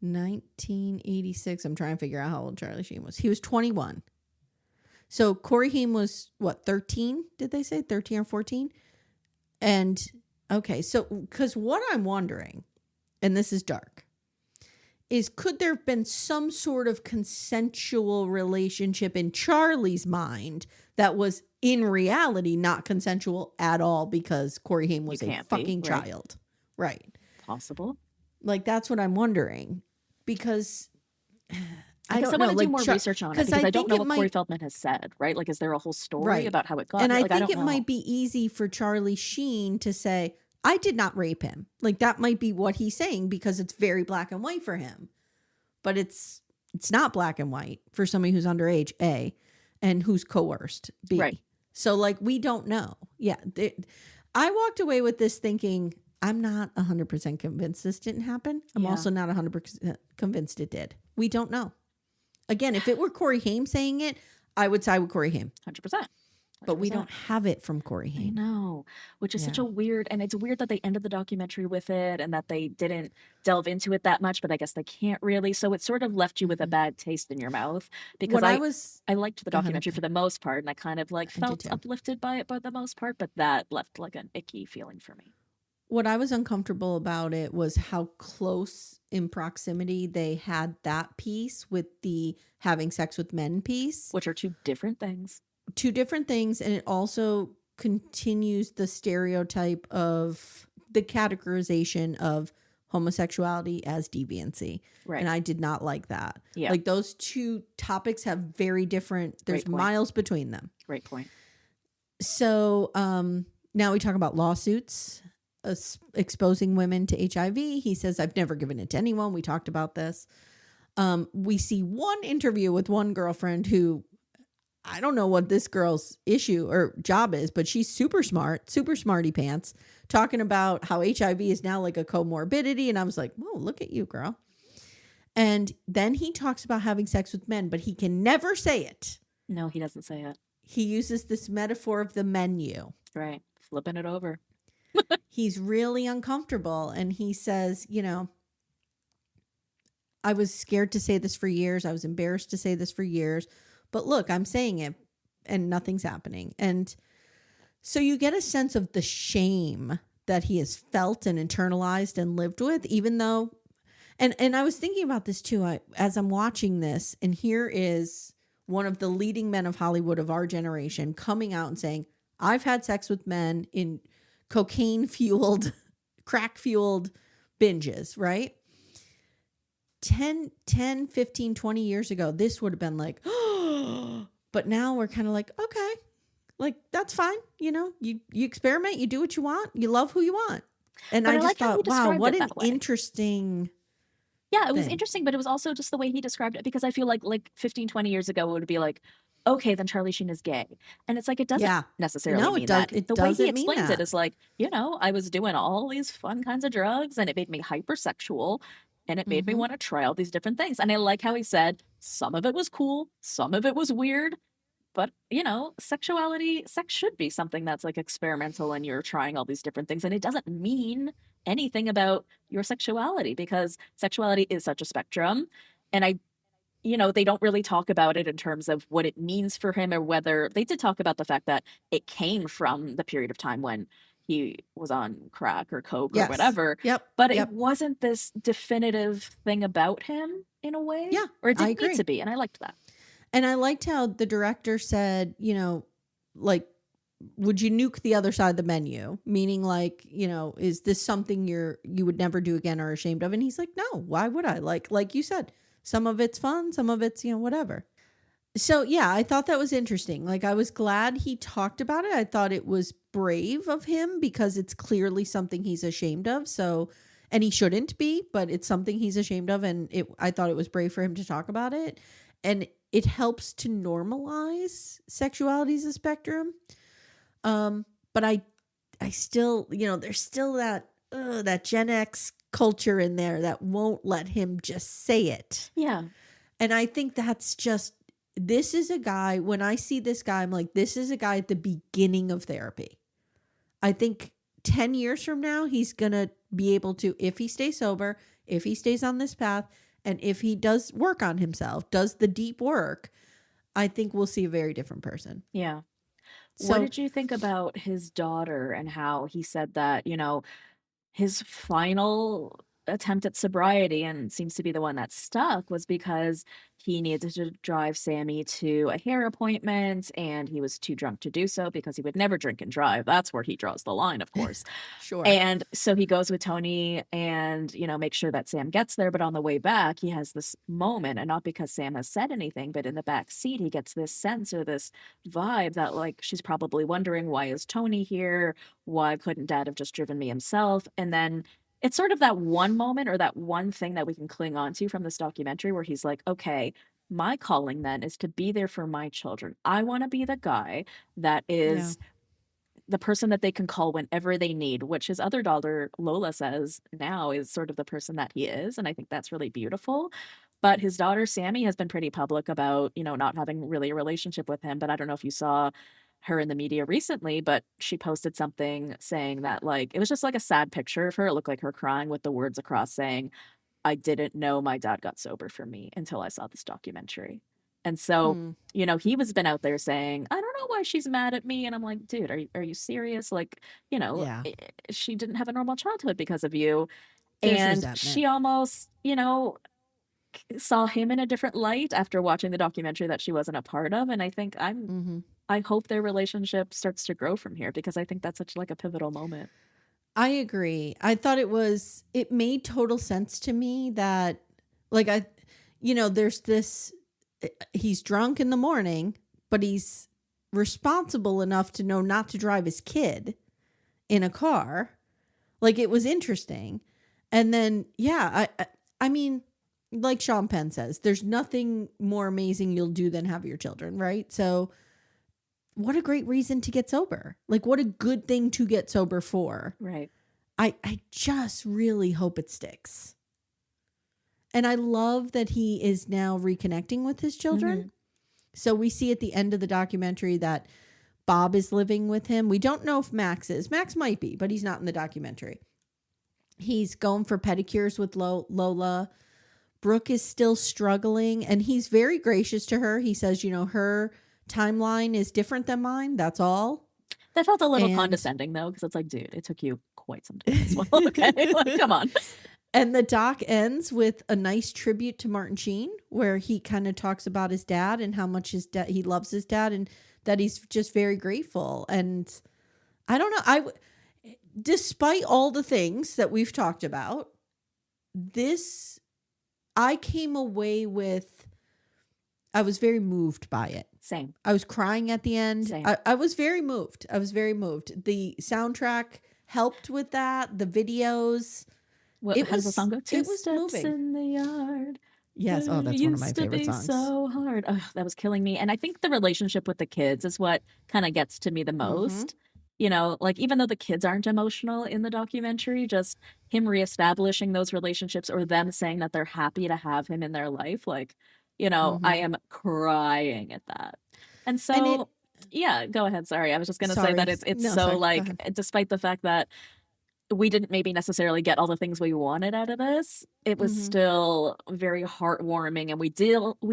1986. I'm trying to figure out how old Charlie Sheen was. He was 21. So, Corey Haim was, 13? Did they say 13 or 14? And, okay, so, because what I'm wondering, and this is dark, is could there have been some sort of consensual relationship in Charlie's mind that was in reality not consensual at all because Corey Haim was a fucking child? Right. Possible. Like, that's what I'm wondering. Because I don't know. Want to do more research on it because I don't know what Corey Feldman has said, right? Like, is there a whole story about how it got? And I think it might be easy for Charlie Sheen to say, I did not rape him. Like, that might be what he's saying because it's very black and white for him. But it's not black and white for somebody who's underage, A, and who's coerced, B. Right. So, like, we don't know. Yeah. I walked away with this thinking, I'm not 100% convinced this didn't happen. I'm also not 100% convinced it did. We don't know. Again, if it were Corey Haim saying it, I would side with Corey Haim. 100%. But we don't have it from Corey Haim. I know, which is such a weird, and it's weird that they ended the documentary with it and that they didn't delve into it that much, but I guess they can't really. So it sort of left you with a bad taste in your mouth because I liked the documentary for the most part, and I kind of felt uplifted by it for the most part, but that left like an icky feeling for me. What I was uncomfortable about it was how close in proximity they had that piece with the having sex with men piece. Which are two different things. Two different things, and it also continues the stereotype of the categorization of homosexuality as deviancy. Right. And I did not like that. Yeah. Like, those two topics have very different, there's miles between them. Great point. So now we talk about lawsuits exposing women to HIV. He says, I've never given it to anyone. We talked about this. We see one interview with one girlfriend who, I don't know what this girl's issue or job is, but she's super smart, super smarty pants, talking about how HIV is now like a comorbidity. And I was like, whoa, look at you, girl. And then he talks about having sex with men, but he can never say it. No, he doesn't say it. He uses this metaphor of the menu. Right. Flipping it over. He's really uncomfortable. And he says, I was scared to say this for years. I was embarrassed to say this for years. But look, I'm saying it and nothing's happening. And so you get a sense of the shame that he has felt and internalized and lived with, even though, and I was thinking about this too, as I'm watching this, and here is one of the leading men of Hollywood of our generation coming out and saying, I've had sex with men in cocaine-fueled, crack-fueled binges, right? 10, 15, 20 years ago, this would have been like, oh, but now we're kind of like, okay, like, that's fine. You know, you experiment, you do what you want, you love who you want. And But I I just like how he thought, wow, described what it an that way. interesting Yeah, it was thing. interesting, but it was also just the way he described it, because I feel like 15, 20 years ago, it would be like, okay, then Charlie Sheen is gay. And it's like, it doesn't Yeah. necessarily No, mean it does. that. It The way he doesn't mean explains that. it is like, you know, I was doing all these fun kinds of drugs and it made me hypersexual and it made me want to try all these different things. And I like how he said some of it was cool, some of it was weird. But, you know, sex should be something that's like experimental and you're trying all these different things. And it doesn't mean anything about your sexuality, because sexuality is such a spectrum. And you know, they don't really talk about it in terms of what it means for him, or whether they did talk about the fact that it came from the period of time when he was on crack or coke or whatever. Yep. But it wasn't this definitive thing about him in a way. Yeah, Or it I didn't need agree. to be. And I liked that. And I liked how the director said, you know, like, would you nuke the other side of the menu? Meaning, like, you know, is this something you would never do again or ashamed of? And he's like, no, why would I? Like you said, some of it's fun, some of it's, you know, whatever. So yeah, I thought that was interesting. Like, I was glad he talked about it. I thought it was brave of him, because it's clearly something he's ashamed of. So, and he shouldn't be, but it's something he's ashamed of. And I thought it was brave for him to talk about it. And it helps to normalize sexuality as a spectrum. But I still, you know, there's still that Gen X culture in there that won't let him just say it. Yeah. And I think that's just, this is a guy, when I see this guy, I'm like, this is a guy at the beginning of therapy. I think 10 years from now, he's going to be able to, if he stays sober, if he stays on this path, and if he does work on himself, does the deep work, I think we'll see a very different person. Yeah. So, what did you think about his daughter and how he said that, you know, his final attempt at sobriety, and seems to be the one that stuck, was because he needed to drive Sammy to a hair appointment and he was too drunk to do so, because he would never drink and drive. That's where he draws the line, of course. Sure. And so he goes with Tony and, you know, make sure that Sam gets there. But on the way back, he has this moment, and not because Sam has said anything, but in the back seat, he gets this sense or this vibe that, like, she's probably wondering, why is Tony here? Why couldn't Dad have just driven me himself? And then it's sort of that one moment, or that one thing that we can cling on to from this documentary, where he's like, okay, my calling then is to be there for my children. I want to be the guy that is the person that they can call whenever they need, which his other daughter, Lola, says now is sort of the person that he is. And I think that's really beautiful. But his daughter, Sammy, has been pretty public about, you know, not having really a relationship with him. But I don't know if you saw her in the media recently, but she posted something saying that, like, it was just like a sad picture of her. It looked like her crying with the words across saying, I didn't know my dad got sober for me until I saw this documentary. And so, you know, he was been out there saying, I don't know why she's mad at me. And I'm like, dude, are you serious? Like, you know, she didn't have a normal childhood because of you. There's and resentment. She almost, you know, saw him in a different light after watching the documentary that she wasn't a part of. And I think I hope their relationship starts to grow from here, because I think that's such like a pivotal moment. I agree. I thought it made total sense to me that, like, there's this, he's drunk in the morning, but he's responsible enough to know not to drive his kid in a car. Like, it was interesting. And then, I mean, like Sean Penn says, there's nothing more amazing you'll do than have your children, right? So what a great reason to get sober. Like, what a good thing to get sober for. Right. I just really hope it sticks. And I love that he is now reconnecting with his children. So we see at the end of the documentary that Bob is living with him. We don't know if Max is. Max might be, but he's not in the documentary. He's going for pedicures with Lola. Brooke is still struggling, and he's very gracious to her. He says, you know, her timeline is different than mine. That's all. That felt a little condescending, though, because it's like, dude, it took you quite some time as well. Okay, like, come on. And the doc ends with a nice tribute to Martin Sheen, where he kind of talks about his dad and how much he loves his dad, and that he's just very grateful. And I don't know, despite all the things that we've talked about, I came away with, I was very moved by it. Same. I was crying at the end. Same. I was very moved. The soundtrack helped with that. The videos. How does the song go? Two it was steps moving. In the yard. Yes. Oh, that's one of my favorite songs. So hard. Oh, that was killing me. And I think the relationship with the kids is what kind of gets to me the most. You know, like, even though the kids aren't emotional in the documentary, just him reestablishing those relationships, or them saying that they're happy to have him in their life. Like, you know, I am crying at that. And so, yeah, go ahead. Sorry. I was just going to say that it's despite the fact that we didn't maybe necessarily get all the things we wanted out of this, it was still very heartwarming. And we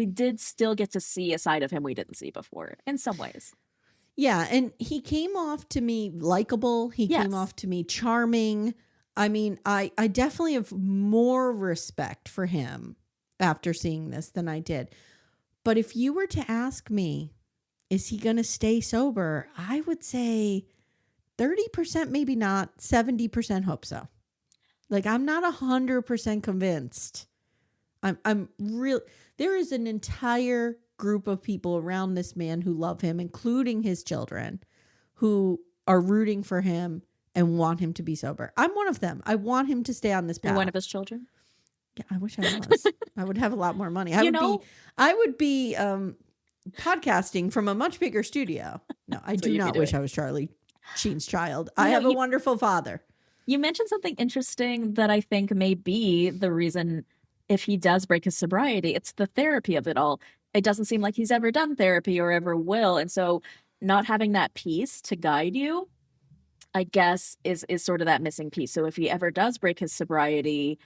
did still get to see a side of him we didn't see before in some ways. Yeah, and he came off to me likable. He came off to me charming. I mean, I definitely have more respect for him after seeing this than I did. But if you were to ask me, is he going to stay sober? I would say 30%, maybe not. 70% hope so. Like, I'm not 100% convinced. I'm real. There is an entire group of people around this man who love him, including his children, who are rooting for him and want him to be sober. I'm one of them. I want him to stay on this path. You're one of his children? Yeah, I wish I was. I would have a lot more money. I would be podcasting from a much bigger studio. No, I do not wish I was Charlie Sheen's child. I have a wonderful father. You mentioned something interesting that I think may be the reason, if he does break his sobriety, it's the therapy of it all. It doesn't seem like he's ever done therapy or ever will. And so not having that piece to guide you, I guess, is sort of that missing piece. So if he ever does break his sobriety,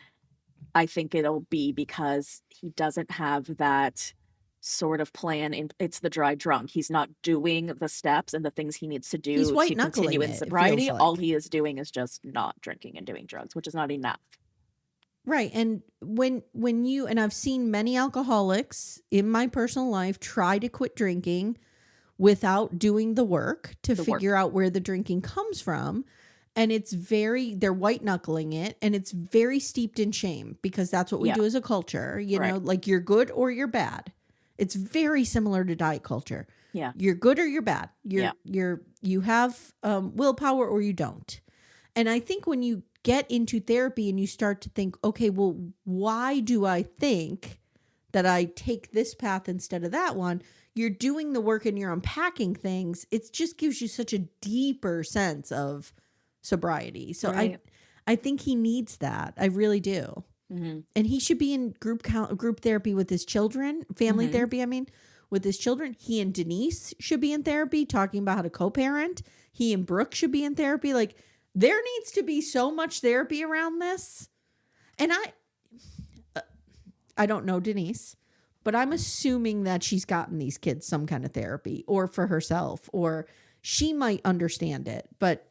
I think it'll be because he doesn't have that sort of plan. It's the dry drunk. He's not doing the steps and the things he needs to do to continue in sobriety. All he is doing is just not drinking and doing drugs, which is not enough. Right. And when you, and I've seen many alcoholics in my personal life try to quit drinking without doing the work to figure out where the drinking comes from. And they're white knuckling it, and it's very steeped in shame, because that's what we do as a culture, you know, like, you're good or you're bad. It's very similar to diet culture. Yeah. You're good or you're bad. You have willpower or you don't. And I think when you get into therapy and you start to think, okay, well, why do I think that I take this path instead of that one? You're doing the work and you're unpacking things. It just gives you such a deeper sense of sobriety. So I think he needs that. I really do. Mm-hmm. And he should be in group therapy with his children, family therapy, I mean, with his children. He and Denise should be in therapy, talking about how to co-parent. He and Brooke should be in therapy. Like, there needs to be so much therapy around this. And I don't know Denise, but I'm assuming that she's gotten these kids some kind of therapy, or for herself, or she might understand it. But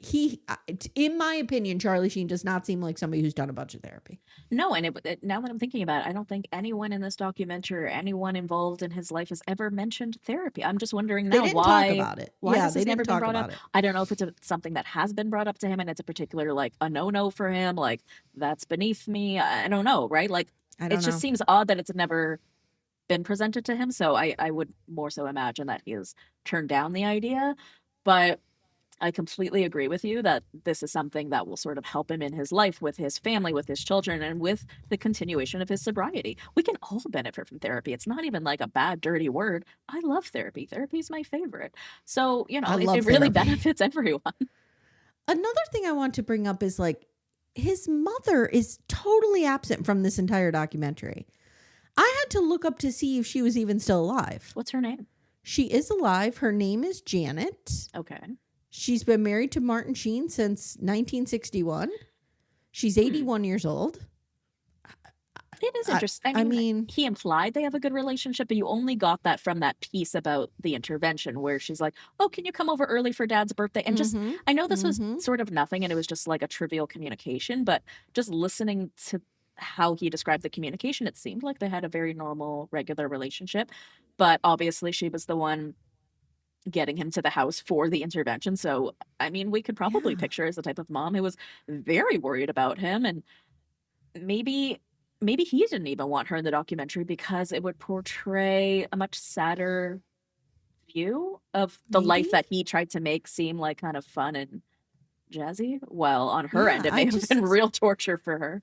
in my opinion, Charlie Sheen does not seem like somebody who's done a bunch of therapy. No, and now that I'm thinking about it, I don't think anyone in this documentary or anyone involved in his life has ever mentioned therapy. I'm just wondering now why. Talk about it. Why has this never been brought up? I don't know if it's something that has been brought up to him and it's a particular, like, a no-no for him. Like, that's beneath me. I don't know, right? Like, it just seems odd that it's never been presented to him. So I would more so imagine that he has turned down the idea. But I completely agree with you that this is something that will sort of help him in his life, with his family, with his children, and with the continuation of his sobriety. We can all benefit from therapy. It's not even like a bad, dirty word. I love therapy. Therapy is my favorite. So, you know, it really benefits everyone. Another thing I want to bring up is, like, his mother is totally absent from this entire documentary. I had to look up to see if she was even still alive. What's her name? She is alive. Her name is Janet. Okay. She's been married to Martin Sheen since 1961. She's 81 years old. It is interesting. I mean, he implied they have a good relationship, but you only got that from that piece about the intervention where she's like, oh, can you come over early for Dad's birthday? And just, I know this was sort of nothing and it was just like a trivial communication, but just listening to how he described the communication, it seemed like they had a very normal, regular relationship. But obviously she was the one getting him to the house for the intervention. So, I mean, we could probably picture her as the type of mom who was very worried about him, and maybe he didn't even want her in the documentary because it would portray a much sadder view of the life that he tried to make seem like kind of fun and jazzy. Well, on her end, it may have been real torture for her.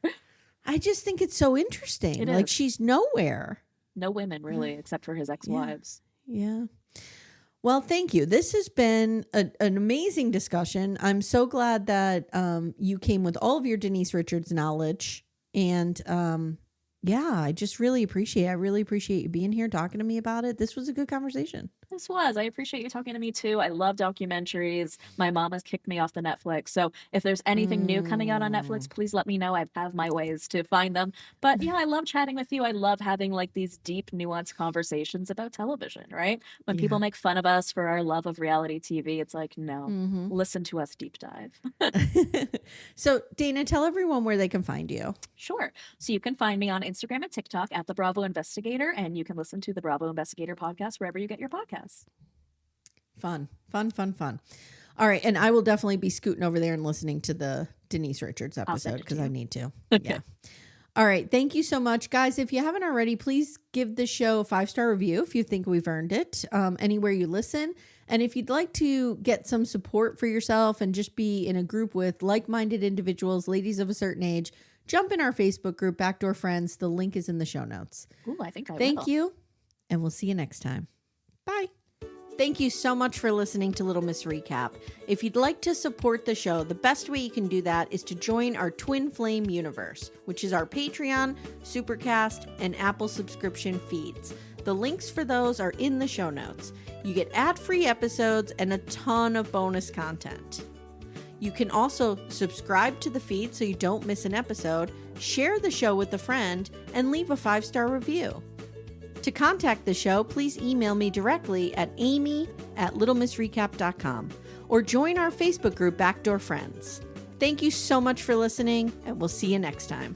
I just think it's so interesting. Like, she's nowhere. No women, really, except for his ex-wives. Yeah. Well, thank you. This has been an amazing discussion. I'm so glad that you came with all of your Denise Richards knowledge. And I just really appreciate it. I really appreciate you being here talking to me about it. This was a good conversation. This was. I appreciate you talking to me too. I love documentaries. My mom has kicked me off the Netflix. So if there's anything new coming out on Netflix, please let me know. I have my ways to find them. But yeah, I love chatting with you. I love having like these deep, nuanced conversations about television, right? When people make fun of us for our love of reality TV, it's like, no, listen to us deep dive. So Dana, tell everyone where they can find you. Sure. So you can find me on Instagram and TikTok at the Bravo Investigator, and you can listen to the Bravo Investigator podcast wherever you get your podcasts. Fun. All right. And I will definitely be scooting over there and listening to the Denise Richards episode because I need to. Yeah. All right. Thank you so much, guys. If you haven't already, please give the show a 5-star review if you think we've earned it, anywhere you listen. And if you'd like to get some support for yourself and just be in a group with like-minded individuals, ladies of a certain age, jump in our Facebook group, Backdoor Friends. The link is in the show notes. Ooh, I think I will. Thank you. And we'll see you next time. Bye. Thank you so much for listening to Little Miss Recap. If you'd like to support the show, the best way you can do that is to join our Twin Flame universe, which is our Patreon, Supercast, and Apple subscription feeds. The links for those are in the show notes. You get ad-free episodes and a ton of bonus content. You can also subscribe to the feed so you don't miss an episode, share the show with a friend, and leave a 5-star review. To contact the show, please email me directly at amy@littlemissrecap.com or join our Facebook group, Backdoor Friends. Thank you so much for listening, and we'll see you next time.